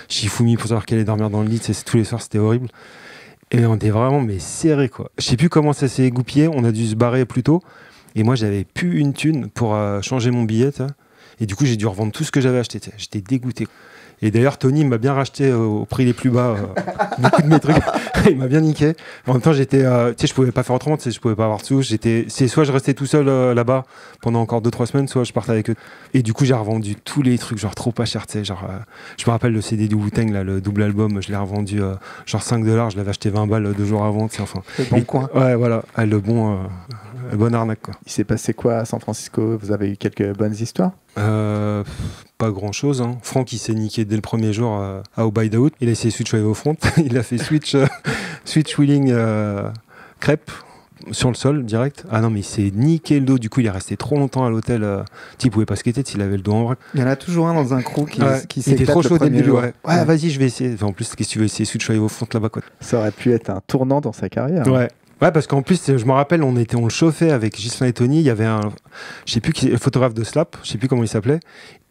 Shifumi pour savoir qu'elle allait dormir dans le lit, tous les soirs c'était horrible. Et on était vraiment mais serré quoi. Je sais plus comment ça s'est goupillé, on a dû se barrer plus tôt, et moi j'avais plus une thune pour changer mon billet, et du coup j'ai dû revendre tout ce que j'avais acheté, j'étais dégoûté. Et d'ailleurs, Tony m'a bien racheté au prix les plus bas beaucoup de mes trucs. Il m'a bien niqué. En même temps, j'étais, tu sais, je pouvais pas faire autrement, tu sais, je pouvais pas avoir de sous. C'est soit je restais tout seul là-bas pendant encore 2-3 semaines, soit je partais avec eux. Et du coup, j'ai revendu tous les trucs, genre trop pas cher, tu sais, genre, je me rappelle le CD du Wu-Tang, là, le double album, je l'ai revendu genre $5, je l'avais acheté 20 balles 2 jours avant, tu sais, enfin. Le bon coin. Ouais, voilà, le bon arnaque, quoi. Il s'est passé quoi à San Francisco? Vous avez eu quelques bonnes histoires? Pas grand chose. Hein. Franck, il s'est niqué dès le premier jour à Au By The Hood. Il a essayé switch wave au front. Il a fait switch wheeling crêpe sur le sol direct. Ah non, mais il s'est niqué le dos. Du coup, il est resté trop longtemps à l'hôtel. Il pouvait pas skater s'il avait le dos en vrac. Il y en a toujours un dans un crew qui il était trop chaud dès le début. Ouais, ouais. Vas-y, je vais essayer. Enfin, en plus, qu'est-ce que tu veux essayer switch wave au front là-bas, quoi. Ça aurait pu être un tournant dans sa carrière. Ouais. Ouais, parce qu'en plus, je me rappelle, on le chauffait avec Ghislain et Tony. Il y avait je sais plus le photographe de Slap, je sais plus comment il s'appelait.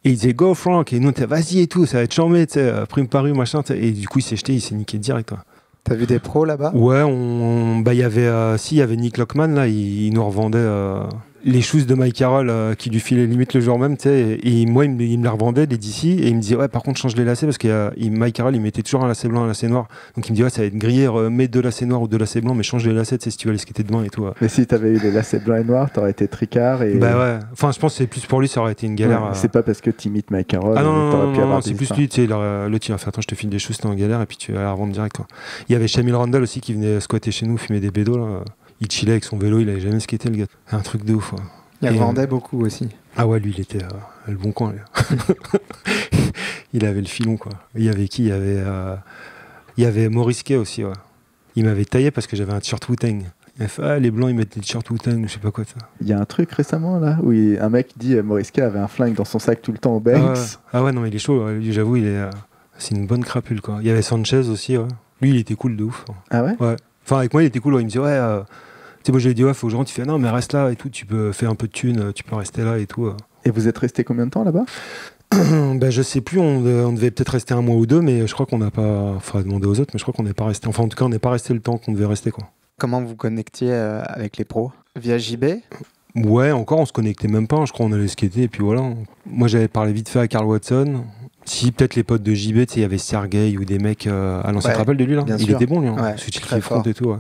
Et il disait go Franck, et nous on était vas-y et tout, ça va être charmé, tu sais, prime paru, machin. Et du coup, il s'est jeté, il s'est niqué direct. Toi. T'as vu des pros là-bas? Ouais, il y avait Nick Lockman, là, il nous revendait les shoes de Mike Carroll qui lui filait limite le jour même, tu sais. Et moi, il me les revendait, les d'ici, et il me disait, ouais, par contre, change les lacets, parce que Mike Carroll, il mettait toujours un lacet blanc, un lacet noir. Donc il me dit, ouais, ça va être grillé, mets 2 lacets noirs ou 2 lacets blancs, mais change les lacets, tu sais, si tu veux aller skater demain et tout. Mais si t'avais eu les lacets blancs et noirs, t'aurais été tricard. Et... Bah ouais, enfin, je pense que c'est plus pour lui, ça aurait été une galère. Ouais, c'est pas parce que t'imites Mike Carroll. Ah non, c'est plus lui, tu sais, l'autre, il va faire, attends, je te file des choses, t'es en galère, et puis tu vas la revendre direct. Quoi. Il y avait Shamil Randall aussi qui venait squatter chez nous, fumer des bédos, là. Il chillait avec son vélo, il avait jamais skaté, le gars. Un truc de ouf, quoi. Il vendait beaucoup aussi. Ah ouais, lui, il était le bon coin. Il avait le filon, quoi. Il y avait qui? Il y avait Maurice Kay aussi, ouais. Il m'avait taillé parce que j'avais un t-shirt Wu-Tang. Il m'a fait, les blancs, ils mettent des t-shirts Wu-Tang, je sais pas quoi, ça. Il y a un truc récemment, là, où un mec dit Maurice Kay avait un flingue dans son sac tout le temps au Banks. Ah ouais, non, mais il est chaud, lui, j'avoue, c'est une bonne crapule, quoi. Il y avait Sanchez aussi, ouais. Lui, il était cool de ouf. Ah ouais? Ouais. Enfin, avec moi, il était cool, ouais. Il me disait, ouais... Tu sais, moi, je lui ai dit, ouais, faut que je rentre. Il fait, non, mais reste là et tout, tu peux faire un peu de thunes, tu peux rester là et tout. Et vous êtes resté combien de temps là-bas? Ben, je sais plus, on devait peut-être rester 1 mois ou 2, mais je crois qu'on n'a pas. Faudrait demander aux autres, mais je crois qu'on n'est pas resté. Enfin, en tout cas, on n'est pas resté le temps qu'on devait rester, quoi. Comment vous connectiez avec les pros? Via JB? Ouais, encore, on se connectait même pas. Je crois qu'on allait skater et puis voilà. Moi, j'avais parlé vite fait à Carl Watson. Si, peut-être les potes de JB, tu sais, il y avait Sergei ou des mecs à l'ancien. Tu te rappelles de lui, là? Il était bon, lui. Hein. Ouais, Switch qui front et tout, ouais.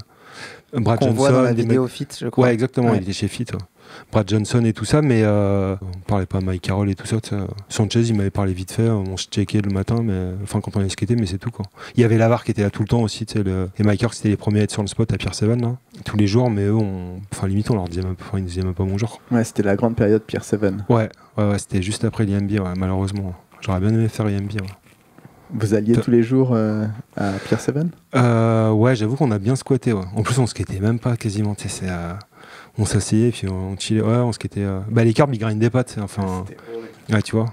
Brad qu'on Johnson, voit dans la vidéo Fit, je crois. Ouais, exactement, il était chez Fit. Ouais. Brad Johnson et tout ça, mais on parlait pas à Mike Carroll et tout ça. Sanchez, il m'avait parlé vite fait, on se checkait le matin, enfin quand on allait skater, mais c'est tout, quoi. Il y avait Lavar qui était là tout le temps aussi, et Mike Carroll, c'était les premiers à être sur le spot à Pier 7, là, tous les jours, mais eux, limite, on leur disait même pas, ils nous disaient même pas bonjour. Ouais, c'était la grande période Pier 7. Ouais, c'était juste après l'IMB, ouais, malheureusement. J'aurais bien aimé faire l'IMB, ouais. Vous alliez tous les jours à Pier 7? Ouais, j'avoue qu'on a bien squatté. Ouais. En plus, on skatait même pas quasiment. On s'asseyait, puis on chillait. Ouais, on skatait. Les curbs, ils grindaient pas. Enfin, ouais, tu vois.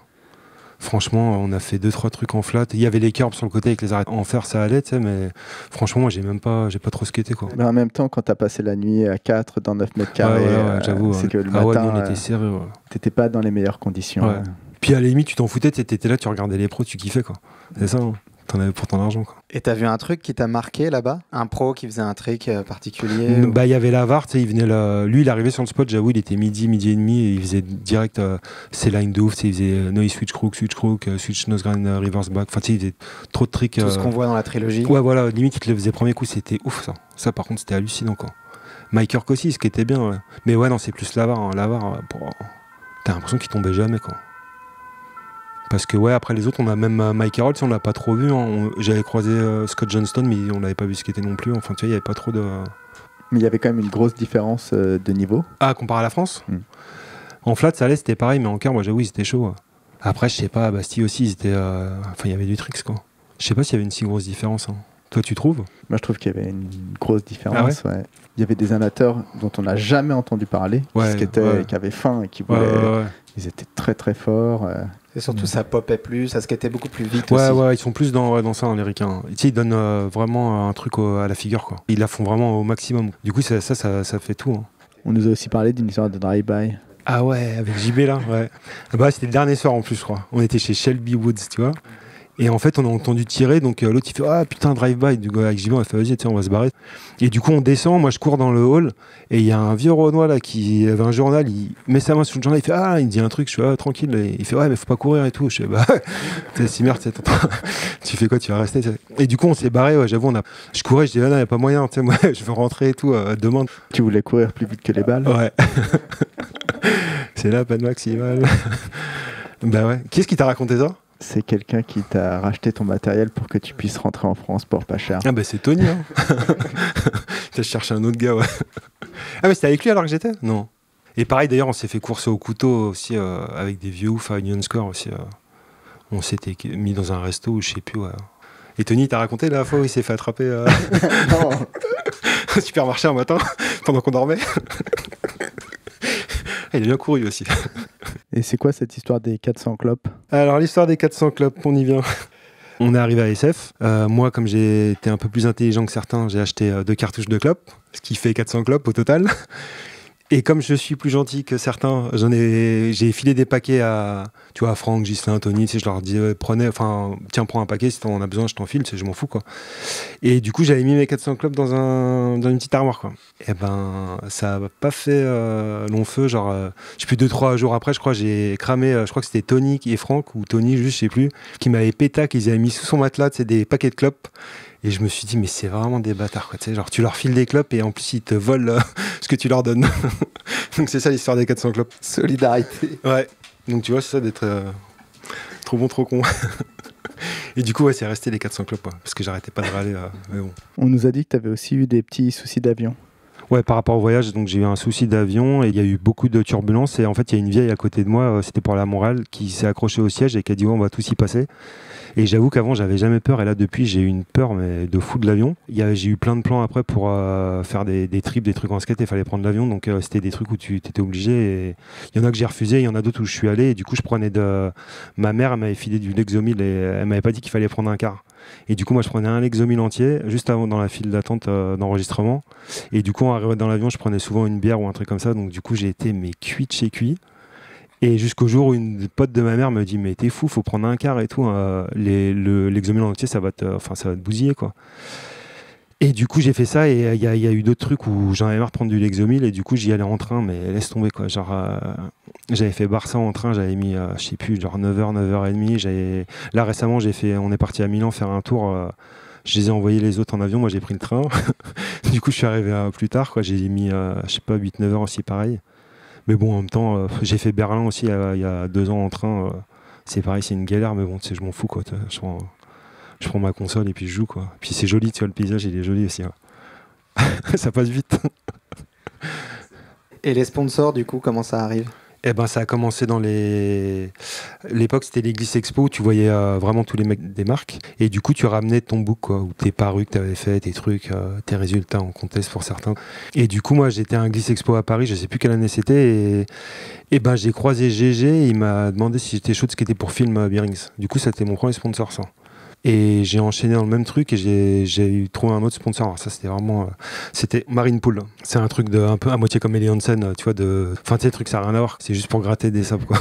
Franchement, on a fait 2-3 trucs en flat. Il y avait les curbs sur le côté avec les arrêts en fer, ça allait, mais franchement, moi, j'ai pas trop skaté, quoi. Mais en même temps, quand t'as passé la nuit à 4 dans 9 mètres carrés, j'avoue, c'est que le matin, on était sérieux. Ouais. T'étais pas dans les meilleures conditions. Ouais. Puis à la limite, tu t'en foutais, t'étais là, tu regardais les pros, tu kiffais, quoi. C'est ça, hein. T'en avais pour ton argent, quoi. Et t'as vu un truc qui t'a marqué là-bas? Un pro qui faisait un trick particulier? Il y avait Lavar, il venait là. Lui, il arrivait sur le spot, j'avoue, il était midi et demi, et il faisait direct ses lines de ouf, il faisait noise switch crook, switch nose grind, reverse back. Enfin, il faisait trop de tricks. Tout ce qu'on voit dans la trilogie. Ouais, voilà, limite, il te le faisait premier coup, c'était ouf, ça. Ça, par contre, c'était hallucinant, quoi. Mike Kirk aussi, ce qui était bien, ouais. Mais ouais, non, c'est plus Lavar. Hein. Lavar, t'as l'impression qu'il tombait jamais, quoi. Parce que ouais, après les autres, on a même Mike Carroll, on l'a pas trop vu. Hein. J'avais croisé Scott Johnston, mais on l'avait pas vu skater non plus. Enfin, tu vois, il y avait pas trop de. Mais il y avait quand même une grosse différence de niveau. Ah, comparé à la France. En flat, ça allait, c'était pareil, mais en car, moi, j'avoue, c'était chaud. Ouais. Après, je sais pas, à Bastille aussi, ils étaient, il y avait du tricks, quoi. Je sais pas s'il y avait une si grosse différence. Hein. Toi, tu trouves? Moi, je trouve qu'il y avait une grosse différence. Ouais. Il y avait des amateurs dont on n'a jamais entendu parler, qui avaient faim et qui voulaient. Ils étaient très très forts. Et surtout, ça popait plus, ça skatait beaucoup plus vite aussi. Ouais, ils sont plus dans ça, les Ricains. Tu sais, ils donnent vraiment un truc à la figure, quoi. Ils la font vraiment au maximum. Du coup, ça fait tout. Hein. On nous a aussi parlé d'une histoire de drive-by. Ah ouais, avec JB là, ouais. Bah, c'était le dernier soir en plus, je crois. On était chez Shelby Woods, tu vois. Et en fait, on a entendu tirer, donc l'autre il fait ah putain, drive-by. Du coup, avec JB, on a fait vas-y, on va se barrer. Et du coup, on descend, moi je cours dans le hall, et il y a un vieux Renoir là qui avait un journal, il met sa main sur le journal, il fait ah, il me dit un truc, je suis tranquille. Et il fait ouais, mais faut pas courir et tout. Je fais bah, c'est merde, tu fais quoi, tu vas rester. Et du coup, on s'est barré, ouais, j'avoue, je courais, je dis ah non, y a pas moyen, tu sais, moi je veux rentrer et tout, demain. Tu voulais courir plus vite que les balles? Ouais. C'est la peine maximale. Bah ouais. Qui est-ce qui t'a raconté ça? C'est quelqu'un qui t'a racheté ton matériel pour que tu puisses rentrer en France pour pas cher. Ah bah c'est Tony, hein. Je cherche un autre gars, ouais. Ah mais c'était avec lui alors que j'étais? Non. Et pareil d'ailleurs, on s'est fait courser au couteau aussi avec des vieux oufs à Union Square aussi. On s'était mis dans un resto ou je sais plus, ouais. Et Tony, t'as raconté la fois où il s'est fait attraper Non. au supermarché un matin pendant qu'on dormait? Il est bien couru aussi. Et c'est quoi cette histoire des 400 clopes? Alors l'histoire des 400 clopes, on y vient. On est arrivé à SF. Moi, comme j'ai été un peu plus intelligent que certains, j'ai acheté 2 cartouches de clopes, ce qui fait 400 clopes au total. Et comme je suis plus gentil que certains, j'ai filé des paquets à Franck, Ghislain, Tony, tu sais, je leur disais tiens, prends un paquet, si t'en as besoin, je t'en file, je m'en fous, quoi. Et du coup, j'avais mis mes 400 clopes dans une petite armoire, quoi. Et ben, ça n'a pas fait long feu, je sais plus, 2-3 jours après, je crois, j'ai cramé, je crois que c'était Tony et Franck, ou Tony, juste, je sais plus, qui m'avaient pétac, ils avaient mis sous son matelas, tu sais, des paquets de clopes. Et je me suis dit, mais c'est vraiment des bâtards, quoi. Tu sais, tu leur files des clopes et en plus, ils te volent ce que tu leur donnes. Donc, c'est ça l'histoire des 400 clopes. Solidarité. Ouais. Donc, tu vois, c'est ça d'être trop bon, trop con. Et du coup, ouais, c'est resté les 400 clopes, parce que j'arrêtais pas de râler. Mais bon. On nous a dit que tu avais aussi eu des petits soucis d'avion. Ouais, par rapport au voyage, donc j'ai eu un souci d'avion et il y a eu beaucoup de turbulences. Et en fait, il y a une vieille à côté de moi, c'était pour aller à Montréal, qui s'est accrochée au siège et qui a dit ouais, on va tous y passer. Et j'avoue qu'avant, j'avais jamais peur. Et là, depuis, j'ai eu une peur mais de fou de l'avion. J'ai eu plein de plans après pour faire des trips, des trucs en skate. Il fallait prendre l'avion. Donc, c'était des trucs où tu étais obligé. Et il y en a que j'ai refusé. Il y en a d'autres où je suis allé. Et du coup, je prenais ma mère, elle m'avait filé du Lexomil et elle m'avait pas dit qu'il fallait prendre un quart. Et du coup, moi, je prenais un Lexomil entier juste avant dans la file d'attente d'enregistrement. Et du coup, en arrivant dans l'avion, je prenais souvent une bière ou un truc comme ça. Donc, du coup, j'ai été cuit de chez cuit. Et jusqu'au jour où une pote de ma mère me dit mais t'es fou, faut prendre un quart et tout, l'exomil entier ça va te bousiller, quoi. Et du coup j'ai fait ça et il y a eu d'autres trucs où j'en avais marre de prendre du Lexomil et du coup j'y allais en train, mais laisse tomber, quoi. J'avais fait Barça en train, j'avais mis je sais plus, genre 9h, 9h30. Là récemment on est parti à Milan faire un tour. Je les ai envoyés les autres en avion, moi j'ai pris le train. Du coup je suis arrivé plus tard, quoi. J'ai mis je sais pas 8-9 heures aussi, pareil. Mais bon, en même temps, j'ai fait Berlin aussi il y a 2 ans en train. C'est pareil, c'est une galère, mais bon, tu sais, je m'en fous, quoi. Je prends ma console et puis je joue, quoi. Puis c'est joli, tu vois, le paysage, il est joli aussi. Ouais. Ça passe vite. Et les sponsors, du coup, comment ça arrive? Eh ben, ça a commencé dans l'époque, c'était l'Église Expo, où tu voyais vraiment tous les mecs des marques. Et du coup, tu ramenais ton book, quoi, ou tes parues que tu avais fait, tes trucs, tes résultats en contest pour certains. Et du coup, moi, j'étais à un Église Expo à Paris, je sais plus quelle année c'était. Et ben, j'ai croisé GG, il m'a demandé si j'étais chaud de ce qui était pour film Bearings. Du coup, c'était mon premier sponsor, ça. Et j'ai enchaîné dans le même truc et j'ai trouvé un autre sponsor. Alors ça, c'était vraiment... c'était Marine Pool. C'est un truc un peu à moitié comme Ellie Hansen, tu vois, enfin, tu sais, le truc, ça n'a rien à voir. C'est juste pour gratter des sables, quoi.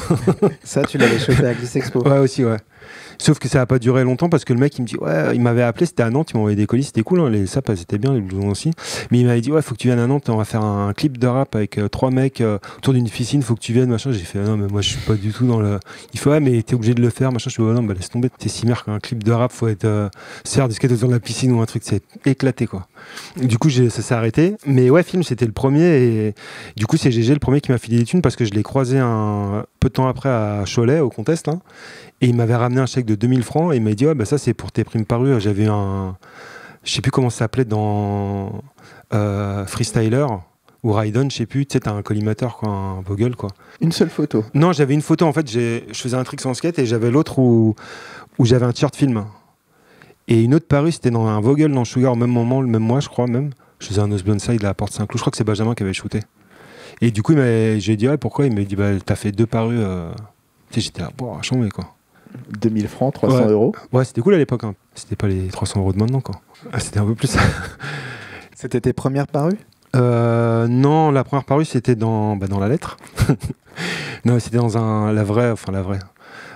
Ça, tu l'avais chopé à Glisse Expo. Ouais, aussi, ouais. Sauf que ça n'a pas duré longtemps parce que le mec il me dit ouais, il m'avait appelé, c'était à Nantes, il m'a envoyé des colis, c'était cool, hein, les sapes c'était bien, les blousons aussi, mais il m'avait dit ouais, faut que tu viennes à Nantes, on va faire un clip de rap avec 3 mecs autour d'une piscine, faut que tu viennes, machin. J'ai fait non mais moi je suis pas du tout dans le... Il fait ouais mais t'es obligé de le faire, machin. Je fais non bah laisse tomber, t'es si merde qu'un clip de rap faut être faire du skate autour de la piscine ou un truc, c'est éclaté, quoi. Du coup ça s'est arrêté, mais ouais, film c'était le premier et du coup c'est GG le premier qui m'a filé des thunes parce que je l'ai croisé un peu de temps après à Cholet au contest là. Et il m'avait ramené un chèque de 2000 francs et il m'a dit ouais, bah ça c'est pour tes primes parues. J'avais je sais plus comment ça s'appelait dans Freestyler ou Raiden, je sais plus, tu sais, t'as un collimateur, quoi, un Vogel, quoi. Une seule photo. Non, j'avais une photo, en fait, je faisais un trick sans skate et j'avais l'autre où j'avais un t-shirt film. Et une autre parue, c'était dans un Vogel dans Sugar au même moment, le même mois, je crois même. Je faisais un nose blindside à la Porte Saint-Cloud. Je crois que c'est Benjamin qui avait shooté. Et du coup, j'ai dit, ouais, pourquoi? Il m'a dit, bah, t'as fait 2 parues. Tu sais, j'étais là, bon, chambé, quoi. 2000 francs, 300 Ouais. euros. Ouais, c'était cool à l'époque. Hein. C'était pas les 300 euros de maintenant, quoi. Ah, c'était un peu plus. C'était tes premières parues? Non, la première parue, c'était dans la lettre. Non, c'était dans la vraie.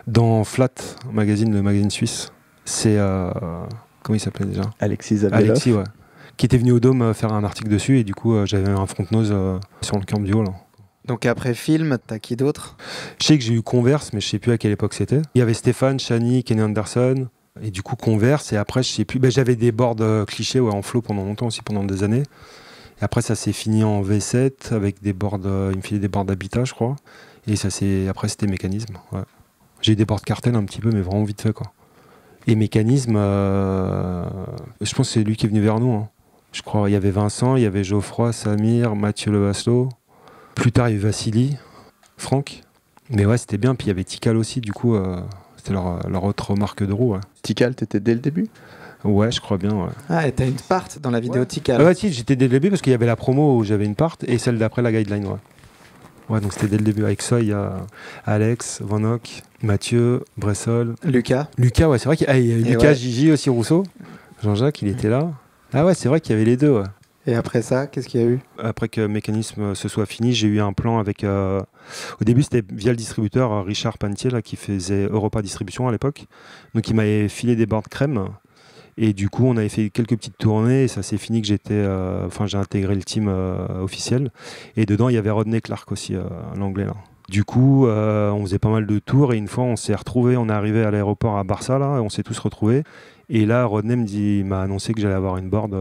Dans Flat Magazine, le magazine suisse. C'est. Comment il s'appelait déjà? Alexis Zaveloff. Alexis, ouais. Qui était venu au Dôme faire un article dessus, et du coup, j'avais un front-nose sur le camp du haut, là. Donc après film, t'as qui d'autre? Je sais que j'ai eu Converse, mais je sais plus à quelle époque c'était. Il y avait Stéphane, Shani, Kenny Anderson, et du coup Converse, et après, je sais plus. Ben, j'avais des boards clichés en flow pendant longtemps aussi, pendant des années. Et après, ça s'est fini en V7 avec des boards. Il me filait des boards d'habitat, je crois. Et après, c'était mécanisme. Ouais. J'ai eu des boards cartel un petit peu, mais vraiment vite fait, quoi. Et mécanisme, je pense que c'est lui qui est venu vers nous. Hein. Je crois il y avait Vincent, il y avait Geoffroy, Samir, Mathieu Levaslo. Plus tard, il y a eu Vassili, Franck. Mais ouais, c'était bien. Puis il y avait Tikal aussi, du coup, c'était leur autre marque de roue. Ouais. Tikal, t'étais dès le début? Ouais, je crois bien. Ouais. Ah, et t'as une part dans la vidéo Tikal. Ouais, si, j'étais dès le début parce qu'il y avait la promo où j'avais une part et celle d'après la guideline. Ouais, ouais, donc c'était dès le début. Avec ça, il y a Alex, Van Hock, Mathieu, Bressol. Lucas, ouais, c'est vrai qu'il y a Lucas, ouais. Gigi aussi, Rousseau. Jean-Jacques, il était là. Ah ouais, c'est vrai qu'il y avait les deux. Ouais. Et après ça, qu'est-ce qu'il y a eu? Après que Mécanisme se soit fini, j'ai eu un plan avec... Au début, c'était via le distributeur Richard Pantier, là, qui faisait Europa Distribution à l'époque. Donc, il m'avait filé des boards crème. Et du coup, on avait fait quelques petites tournées. Et ça s'est fini que j'ai intégré le team officiel. Et dedans, il y avait Rodney Clark aussi, l'anglais, là. Du coup, on faisait pas mal de tours. Et une fois, on s'est retrouvés. On est arrivé à l'aéroport à Barça, là. Et on s'est tous retrouvés. Et là, Rodney m'a annoncé que j'allais avoir une board...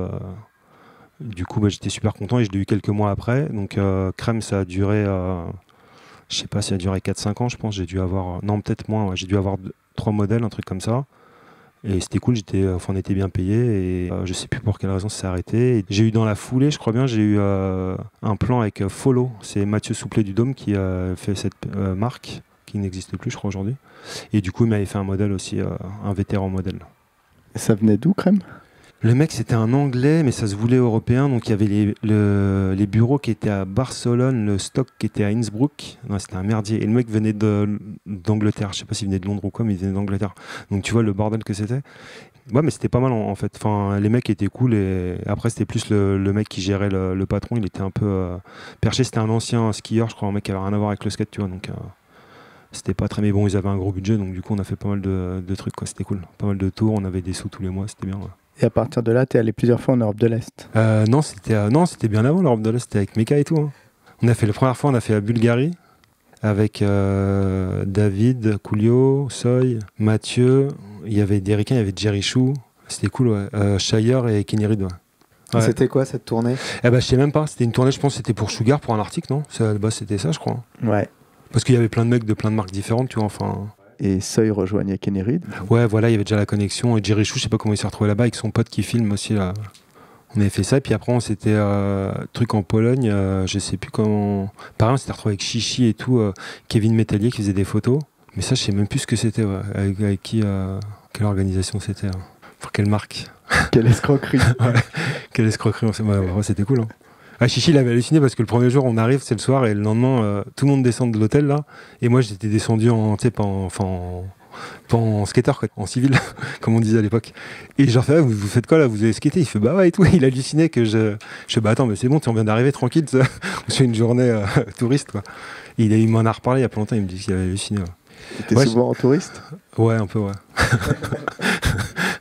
Du coup, j'étais super content et je l'ai eu quelques mois après. Donc, Crème, ça a duré, je sais pas, ça a duré 4-5 ans, je pense. J'ai dû avoir, non, peut-être moins, ouais. J'ai dû avoir 3 modèles, un truc comme ça. Et c'était cool, on était bien payé et je sais plus pour quelle raison ça s'est arrêté. Et j'ai eu dans la foulée, je crois bien, j'ai eu un plan avec Follow. C'est Mathieu Souplet du Dôme qui a fait cette marque qui n'existe plus, je crois, aujourd'hui. Et du coup, il m'avait fait un modèle aussi, un vétéran modèle. Et ça venait d'où, Crème? Le mec, c'était un Anglais, mais ça se voulait européen. Donc, il y avait les bureaux qui étaient à Barcelone, le stock qui était à Innsbruck. Non, c'était un merdier. Et le mec venait d'Angleterre. Je sais pas s'il venait de Londres ou quoi, mais il venait d'Angleterre. Donc, tu vois le bordel que c'était. Ouais, mais c'était pas mal en fait. Enfin, les mecs étaient cool. Et après, c'était plus le mec qui gérait le patron. Il était un peu perché. C'était un ancien skieur, je crois, un mec qui avait rien à voir avec le skate, tu vois. Donc, c'était pas très. Mais bon, ils avaient un gros budget. Donc, du coup, on a fait pas mal de trucs, quoi. C'était cool. Pas mal de tours. On avait des sous tous les mois. C'était bien, ouais. Et à partir de là, t'es allé plusieurs fois en Europe de l'Est? Non, c'était bien avant l'Europe de l'Est, c'était avec Meka et tout. Hein. La première fois, on a fait la Bulgarie avec David, Coolio, Soy, Mathieu. Il y avait des Ricains, il y avait Jerry Chou. C'était cool, ouais. Shire et Kenny Reed, ouais. Ouais. C'était quoi cette tournée? Je sais même pas. C'était une tournée, je pense, c'était pour Sugar, pour un article, non? C'était ça, je crois. Ouais. Parce qu'il y avait plein de mecs de plein de marques différentes, tu vois. Enfin. Et Soy rejoignait Kenny Reed. Ouais, voilà, il y avait déjà la connexion. Et Jerry Chou, je sais pas comment il s'est retrouvé là-bas avec son pote qui filme aussi, là. On avait fait ça, et puis après, on s'était truc en Pologne, je sais plus comment. Pareil, on s'était retrouvé avec Chichi et tout, Kevin Métallier qui faisait des photos. Mais ça, je sais même plus ce que c'était, ouais. Avec qui, quelle organisation c'était. Hein. Pour quelle marque? Quelle escroquerie. Ouais, quelle escroquerie. Ouais, c'était cool. Hein. Ah, Chichi, il avait halluciné parce que le premier jour, on arrive, c'est le soir, et le lendemain, tout le monde descend de l'hôtel, là. Et moi, j'étais descendu pas en skater, quoi, en civil, comme on disait à l'époque. Et genre, vous faites quoi là? Vous avez skaté? Il fait bah ouais et tout. Il a halluciné que je fais bah attends, mais c'est bon, on vient d'arriver tranquille, on fait une journée touriste, quoi. Et il m'en a reparlé il y a pas longtemps, il me dit qu'il avait halluciné. Ouais. T'es souvent en touriste? Ouais, un peu, ouais.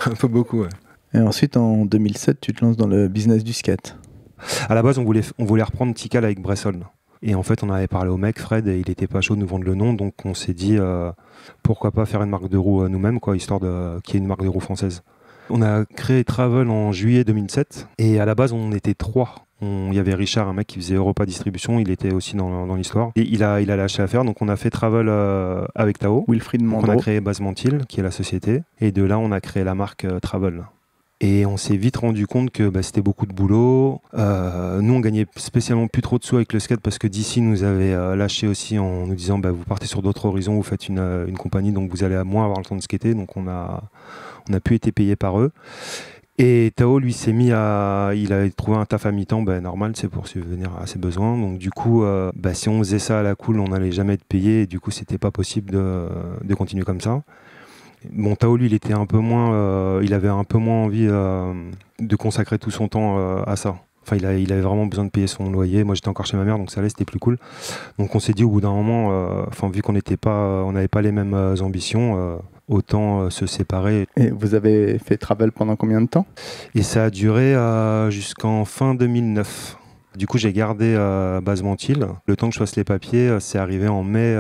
Un peu beaucoup, ouais. Et ensuite, en 2007, tu te lances dans le business du skate. À la base, on voulait reprendre Tikal avec Bressol. Et en fait, on avait parlé au mec, Fred, et il était pas chaud de nous vendre le nom, donc on s'est dit pourquoi pas faire une marque de roue nous-mêmes, quoi, histoire qu'il y ait une marque de roue française. On a créé Travel en juillet 2007, et à la base, on était 3. Il y avait Richard, un mec qui faisait Europa Distribution, il était aussi dans l'histoire. Et il a lâché l'affaire, donc on a fait Travel avec Tao. Wilfried Donc Mandro. on a créé Basementil, qui est la société, et de là, on a créé la marque Travel. Et on s'est vite rendu compte que c'était beaucoup de boulot. Nous, on gagnait spécialement plus trop de sous avec le skate parce que DC nous avait lâché aussi en nous disant vous partez sur d'autres horizons, vous faites une compagnie, donc vous allez moins avoir le temps de skater. Donc on a plus été payé par eux. Et Tao, lui, il avait trouvé un taf à mi-temps, normal, c'est pour subvenir à ses besoins. Donc du coup, si on faisait ça à la cool, on n'allait jamais être payé. Et du coup, c'était pas possible de continuer comme ça. Bon, Tao, lui, il avait un peu moins envie de consacrer tout son temps à ça. Enfin, il avait vraiment besoin de payer son loyer. Moi, j'étais encore chez ma mère, donc ça allait, c'était plus cool. Donc, on s'est dit au bout d'un moment, vu qu'on n'avait pas les mêmes ambitions, autant se séparer. Et vous avez fait Travel pendant combien de temps? Et ça a duré jusqu'en fin 2009. Du coup, j'ai gardé Basement Hill. Le temps que je fasse les papiers, c'est arrivé en mai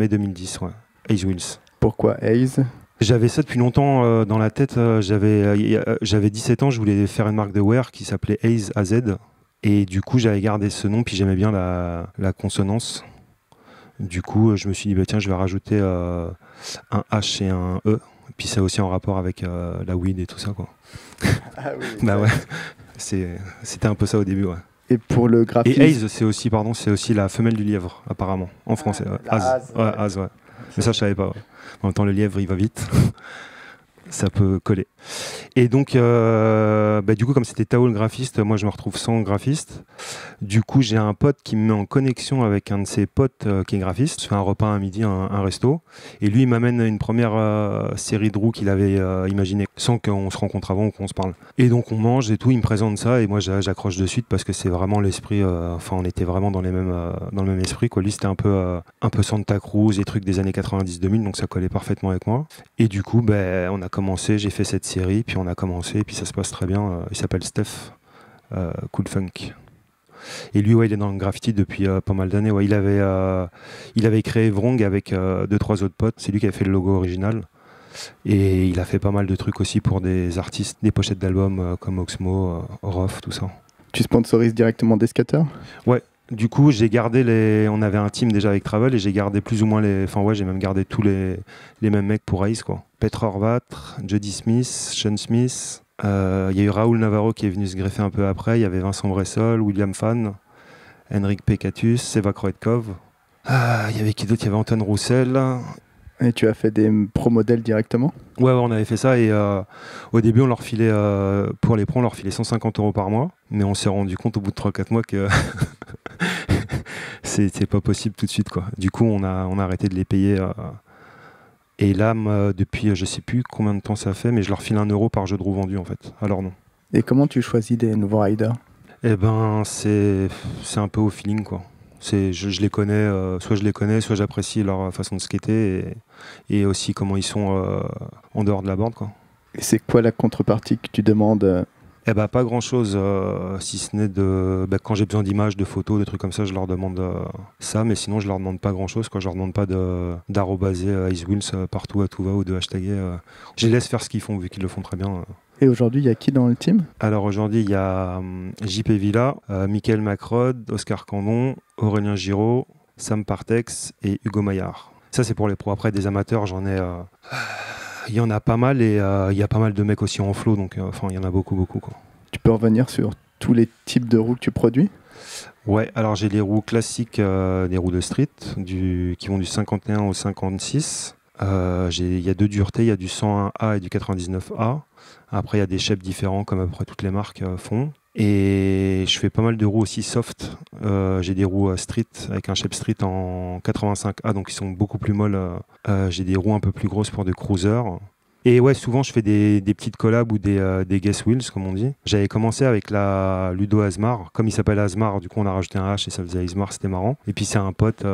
2010. Ouais. Ace Wheels. Pourquoi Ace? J'avais ça depuis longtemps dans la tête. J'avais 17 ans, je voulais faire une marque de wear qui s'appelait Ace AZ. Et du coup, j'avais gardé ce nom, puis j'aimais bien la consonance. Du coup, je me suis dit, tiens, je vais rajouter un H et un E. Puis c'est aussi en rapport avec la weed et tout ça, quoi. Ah oui. Ouais. C'était un peu ça au début, ouais. Et pour le graphisme... Et Ace, c'est aussi la femelle du lièvre, apparemment, en français. Az. Ouais, Az, ouais. Mais ça, je savais pas. Ouais. En même temps, le lièvre, il va vite. Ça peut coller. Et donc, du coup, comme c'était Tao le graphiste, moi, je me retrouve sans graphiste. Du coup, j'ai un pote qui me met en connexion avec un de ses potes qui est graphiste. Je fais un repas à midi, un resto. Et lui, il m'amène une première série de roues qu'il avait imaginé sans qu'on se rencontre avant ou qu'on se parle. Et donc, on mange et tout. Il me présente ça et moi, j'accroche de suite parce que c'est vraiment l'esprit. On était vraiment dans le même esprit, quoi. Lui, c'était un peu Santa Cruz, les trucs des années 90-2000, donc ça collait parfaitement avec moi. Et du coup, on a commencé, j'ai fait cette série, puis on a commencé, et puis ça se passe très bien. Il s'appelle Steph, Cool Funk. Et lui, il est dans le graffiti depuis pas mal d'années. Ouais, il avait créé Vrong avec 2-3 autres potes. C'est lui qui avait fait le logo original. Et il a fait pas mal de trucs aussi pour des artistes, des pochettes d'albums comme Oxmo, Orof, tout ça. Tu sponsorises directement des skateurs? Ouais. Du coup, j'ai gardé on avait un team déjà avec Travel et j'ai gardé plus ou moins j'ai même gardé tous les mêmes mecs pour Ace, quoi. Petr Horvat, Jody Smith, Sean Smith. Il y a eu Raoul Navarro qui est venu se greffer un peu après. Il y avait Vincent Bressol, William Fan, Henrik Pekatus, Seva Kroetkov. Il y avait qui d'autre? Il y avait Antoine Roussel. Et tu as fait des pro modèles directement? Ouais, on avait fait ça et au début, on leur filait, pour les pros, on leur filait 150 € par mois. Mais on s'est rendu compte au bout de 3-4 mois que c'est pas possible tout de suite, quoi. Du coup, on a arrêté de les payer. Et là, depuis, je sais plus combien de temps ça fait, mais je leur file 1 € par jeu de roue vendu, en fait. Alors non. Et comment tu choisis des nouveaux riders? Eh ben, c'est un peu au feeling, quoi. Je les connais, soit j'apprécie leur façon de skater et aussi comment ils sont en dehors de la board, quoi. Et c'est quoi la contrepartie que tu demandes? Eh ben, pas grand chose, si ce n'est quand j'ai besoin d'images, de photos, de trucs comme ça, je leur demande ça, mais sinon je leur demande pas grand chose, quoi. Je leur demande pas d'arrobaser Ace Wheels partout à tout va ou de hashtaguer. Je les laisse faire ce qu'ils font vu qu'ils le font très bien. Et aujourd'hui, il y a qui dans le team? Alors aujourd'hui, il y a JP Villa, Mickaël Macrod, Oscar Candon, Aurélien Giraud, Sam Partex et Hugo Maillard. Ça, c'est pour les pros. Après, des amateurs, j'en ai... Il y en a pas mal et il y a pas mal de mecs aussi en flow, donc il y en a beaucoup, quoi. Tu peux revenir sur tous les types de roues que tu produis? Ouais, alors j'ai les roues classiques, des roues de street, qui vont du 51 au 56. Il y a 2 duretés, il y a du 101A et du 99A. Après, il y a des shapes différents, comme à peu près toutes les marques font. Et je fais pas mal de roues aussi soft. J'ai des roues street avec un shape street en 85A, donc ils sont beaucoup plus molles. J'ai des roues un peu plus grosses pour des cruisers. Et ouais, souvent je fais des petites collabs ou des guest wheels, comme on dit. J'avais commencé avec la Ludo Asmar. Comme il s'appelle Asmar, du coup on a rajouté un H et ça faisait Asmar, c'était marrant. Et puis c'est un pote...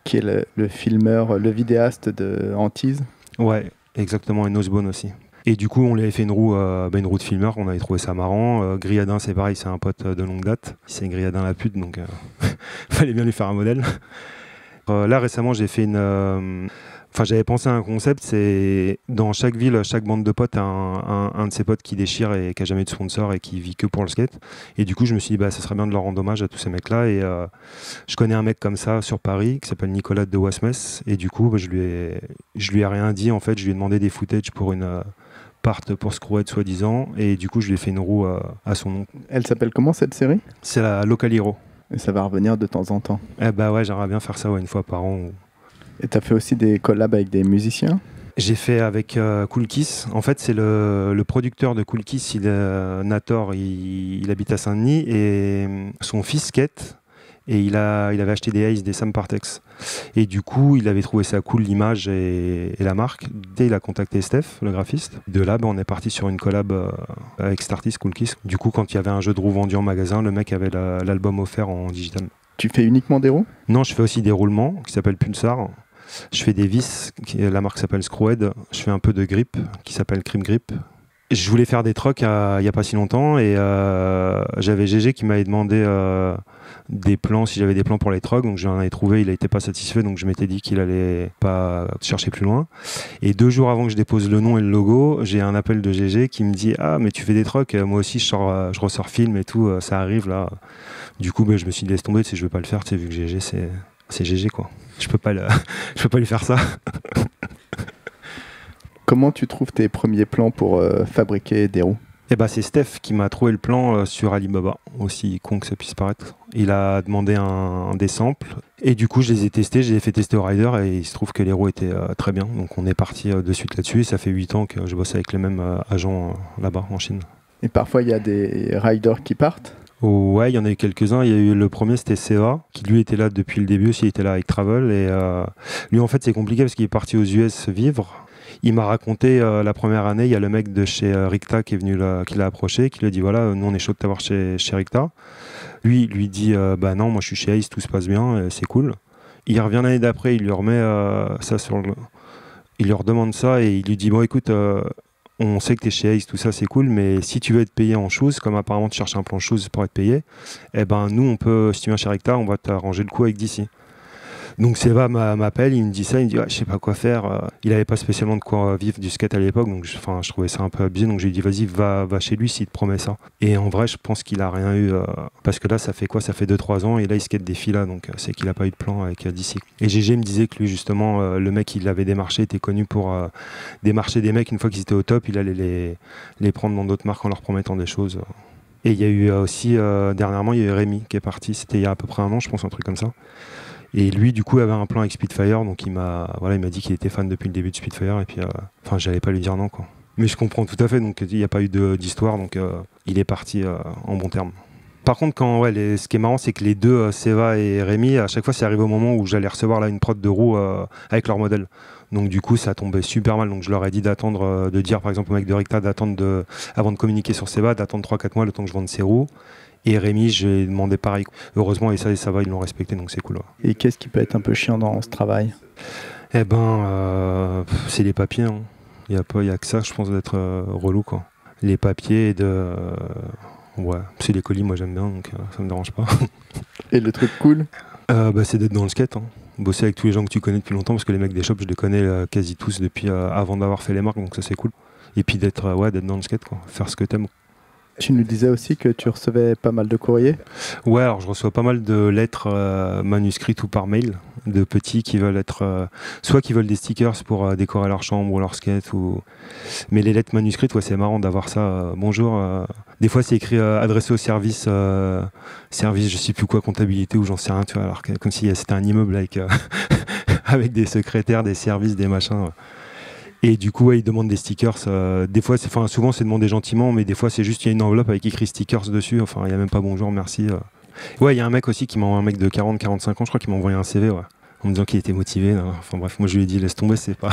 Qui est le filmeur, le vidéaste de Antise. Ouais, exactement, et Nosebone aussi. Et du coup, on lui avait fait une roue de filmeur, on avait trouvé ça marrant. Griadin, c'est pareil, c'est un pote de longue date. C'est Griadin la pute, donc fallait bien lui faire un modèle. Là, récemment, j'ai fait j'avais pensé à un concept, c'est dans chaque ville, chaque bande de potes a un de ses potes qui déchire et qui a jamais de sponsor et qui vit que pour le skate. Et du coup, je me suis dit, ça serait bien de leur rendre hommage à tous ces mecs-là. Et je connais un mec comme ça sur Paris qui s'appelle Nicolas de Wasmes. Et du coup, je lui ai rien dit. En fait, je lui ai demandé des footage pour une part pour Screwhead soi-disant, et du coup je lui ai fait une roue à son nom. Elle s'appelle comment cette série? C'est la Local Hero. Et ça va revenir de temps en temps. Eh bah ouais, j'aimerais bien faire ça une fois par an. Et t'as fait aussi des collabs avec des musiciens? J'ai fait avec Cool Kiss. En fait, c'est le producteur de Cool Kiss, Nator, il habite à Saint-Denis, et son fils skate, et il avait acheté des Ace, des Sam Partex. Et du coup, il avait trouvé ça cool, l'image et la marque. Et il a contacté Steph, le graphiste. De là, on est parti sur une collab avec cet artiste, Cool Kiss. Du coup, quand il y avait un jeu de roues vendu en magasin, le mec avait l'album offert en digital. Tu fais uniquement des roues? Non, je fais aussi des roulements qui s'appellent Pulsar. Je fais des vis, la marque s'appelle Screwhead. Je fais un peu de grip qui s'appelle Crim Grip. Je voulais faire des trucks il n'y a pas si longtemps, et j'avais GG qui m'avait demandé des plans, si j'avais des plans pour les trucks, donc j'en avais trouvé, il n'était pas satisfait, donc je m'étais dit qu'il allait pas chercher plus loin. Et 2 jours avant que je dépose le nom et le logo, j'ai un appel de GG qui me dit « Ah, mais tu fais des trucks, moi aussi je ressors film et tout, ça arrive là ». Du coup, je me suis dit « Laisse tomber, je veux pas le faire, vu que GG c'est GG quoi. Je peux pas lui faire ça ». Comment tu trouves tes premiers plans pour fabriquer des roues? C'est Steph qui m'a trouvé le plan sur Alibaba, aussi con que ça puisse paraître. Il a demandé des samples, et du coup je les ai testés, je les ai fait tester au rider, et il se trouve que les roues étaient très bien. Donc on est parti de suite là-dessus, et ça fait 8 ans que je bosse avec les mêmes agents là-bas en Chine. Et parfois il y a des riders qui partent? Ouais, il y en a eu quelques-uns. Il y a eu le premier, c'était Seva, qui lui était là depuis le début aussi, il était là avec Travel, et lui en fait c'est compliqué parce qu'il est parti aux US vivre. Il m'a raconté la première année, il y a le mec de chez Ricta qui est venu qui l'a approché, qui lui a dit voilà, nous on est chaud de t'avoir chez Ricta. Lui, il lui dit bah non, moi je suis chez Ace, tout se passe bien, c'est cool. Il revient l'année d'après, il lui remet ça il lui redemande ça, et il lui dit bon écoute, on sait que t'es chez Ace, tout ça c'est cool, mais si tu veux être payé en shoes, comme apparemment tu cherches un plan shoes pour être payé, nous on peut, si tu viens chez Ricta, on va t'arranger le coup avec DC. Donc Seva m'appelle, il me dit ça, il me dit je sais pas quoi faire. Il avait pas spécialement de quoi vivre du skate à l'époque, donc je trouvais ça un peu abusé, donc je lui ai dit vas-y, va chez lui s'il te promet ça. Et en vrai, je pense qu'il a rien eu, parce que là ça fait quoi? Ça fait 2-3 ans, et là il skate des filas, donc c'est qu'il a pas eu de plan avec DC. Et GG me disait que lui justement, le mec il l'avait démarché, était connu pour démarcher des mecs une fois qu'ils étaient au top, il allait les prendre dans d'autres marques en leur promettant des choses. Et il y a eu aussi, dernièrement, il y a eu Rémi qui est parti, c'était il y a à peu près un an, je pense, un truc comme ça. Et lui, du coup, avait un plan avec Speedfire, donc il m'a dit qu'il était fan depuis le début de Speedfire, et puis, j'allais pas lui dire non, quoi. Mais je comprends tout à fait, donc il n'y a pas eu d'histoire, donc il est parti en bon terme. Par contre, ce qui est marrant, c'est que les deux, Seva et Rémi, à chaque fois, c'est arrivé au moment où j'allais recevoir une prod de roues avec leur modèle. Donc du coup, ça tombait super mal, donc je leur ai dit d'attendre, de dire par exemple au mec de Ricta d'attendre, avant de communiquer sur Seva, d'attendre 3-4 mois le temps que je vende ses roues. Et Rémi, j'ai demandé pareil. Heureusement, et ça va, ils l'ont respecté, donc c'est cool. Ouais. Et qu'est-ce qui peut être un peu chiant dans ce travail? C'est les papiers. Hein. Il y a que ça, je pense, d'être relou, quoi. Les papiers ouais, c'est les colis, moi j'aime bien, donc ça me dérange pas. Et le truc cool? C'est d'être dans le skate. Hein. Bosser avec tous les gens que tu connais depuis longtemps, parce que les mecs des shops, je les connais quasi tous depuis avant d'avoir fait les marques, donc ça c'est cool. Et puis d'être dans le skate, quoi. Faire ce que t'aimes. Tu nous disais aussi que tu recevais pas mal de courriers? Ouais, alors je reçois pas mal de lettres manuscrites ou par mail de petits qui veulent soit qui veulent des stickers pour décorer leur chambre ou leur skate, mais les lettres manuscrites, ouais, c'est marrant d'avoir ça. Bonjour. Des fois c'est écrit adressé au service je sais plus quoi, comptabilité ou j'en sais rien, tu vois, alors comme si c'était un immeuble avec avec des secrétaires, des services, des machins. Et du coup, ils demandent des stickers. Des fois, souvent, c'est demandé gentiment, mais des fois, c'est juste, il y a une enveloppe avec écrit stickers dessus. Enfin, il n'y a même pas bonjour, merci. Ouais, il y a un mec aussi un mec de 40-45 ans, je crois, qui m'a envoyé un CV, ouais, en me disant qu'il était motivé. Enfin bref, moi, je lui ai dit, laisse tomber, c'est pas...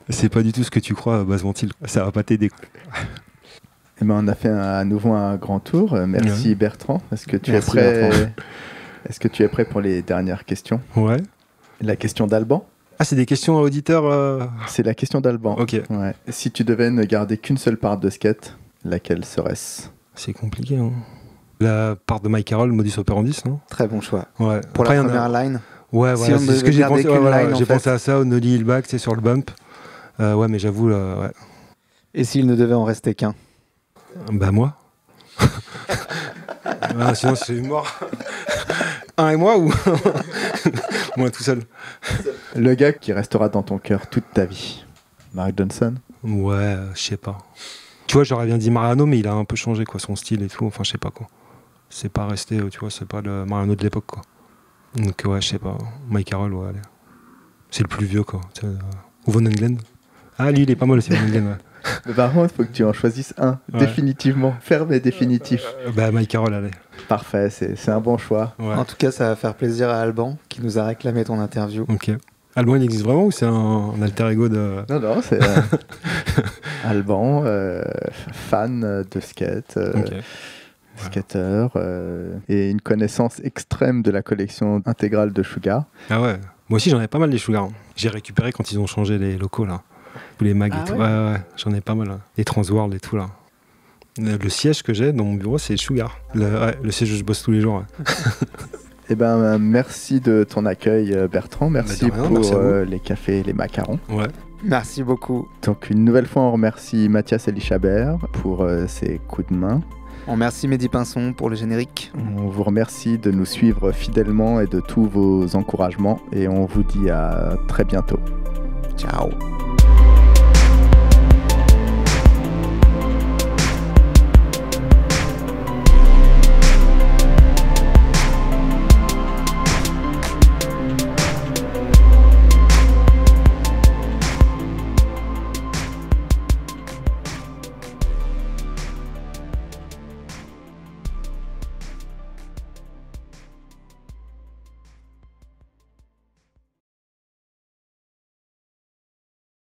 c'est pas du tout ce que tu crois, Basse-Ventil. Ça va pas t'aider. On a fait à nouveau un grand tour. Merci Bertrand. Est-ce que tu es prêt? Est-ce que tu es prêt pour les dernières questions? Ouais. La question d'Alban. Ah, c'est des questions à auditeurs C'est la question d'Alban. Ok. Ouais. Si tu devais ne garder qu'une seule part de skate, laquelle serait-ce? C'est compliqué, hein. La part de Mike Carroll, Modus Operandi, non? Très bon choix. Ouais. Pour après, la première line. Ouais, voilà, c'est ce que j'ai pensé. J'ai pensé à ça, au Nolly Hillback, c'est sur le bump. Ouais, mais j'avoue, ouais. Et s'il ne devait en rester qu'un? Bah, moi. Sinon, c'est mort. Un et moi ou moi tout seul? Le gars qui restera dans ton cœur toute ta vie. Mark Johnson? Ouais, je sais pas. Tu vois, j'aurais bien dit Mariano, mais il a un peu changé, quoi, son style et tout. Enfin, je sais pas, quoi. C'est pas resté, tu vois, c'est pas le Mariano de l'époque, quoi. Donc, ouais, je sais pas. Mike Carroll, ouais, allez. C'est le plus vieux, quoi. Ou Von Englen. Ah, lui, il est pas mal aussi, Von Englen, ouais. Mais par contre, il faut que tu en choisisses un, définitivement. Ferme et définitif. Bah, Mike Carroll, allez. Parfait, c'est un bon choix. Ouais. En tout cas, ça va faire plaisir à Alban qui nous a réclamé ton interview. Ok. Alban, il existe vraiment ou c'est un alter ego de... Non, c'est Alban, fan de skate, skater, et une connaissance extrême de la collection intégrale de Sugar. Ah ouais. Moi aussi, j'en ai pas mal des Sugar. J'ai récupéré quand ils ont changé les locaux, là. Tous les mags et tout. Ouais, j'en ai pas mal. Là. Les Transworld et tout, là. Le siège que j'ai dans mon bureau, c'est Sugar. Le siège où je bosse tous les jours. Ouais. Eh ben, merci de ton accueil, Bertrand. Merci rien, pour merci les cafés et les macarons. Ouais. Merci beaucoup. Donc, une nouvelle fois, on remercie Mathias Elichabert pour ses coups de main. On remercie Mehdi Pinson pour le générique. On vous remercie de nous suivre fidèlement et de tous vos encouragements. Et on vous dit à très bientôt. Ciao.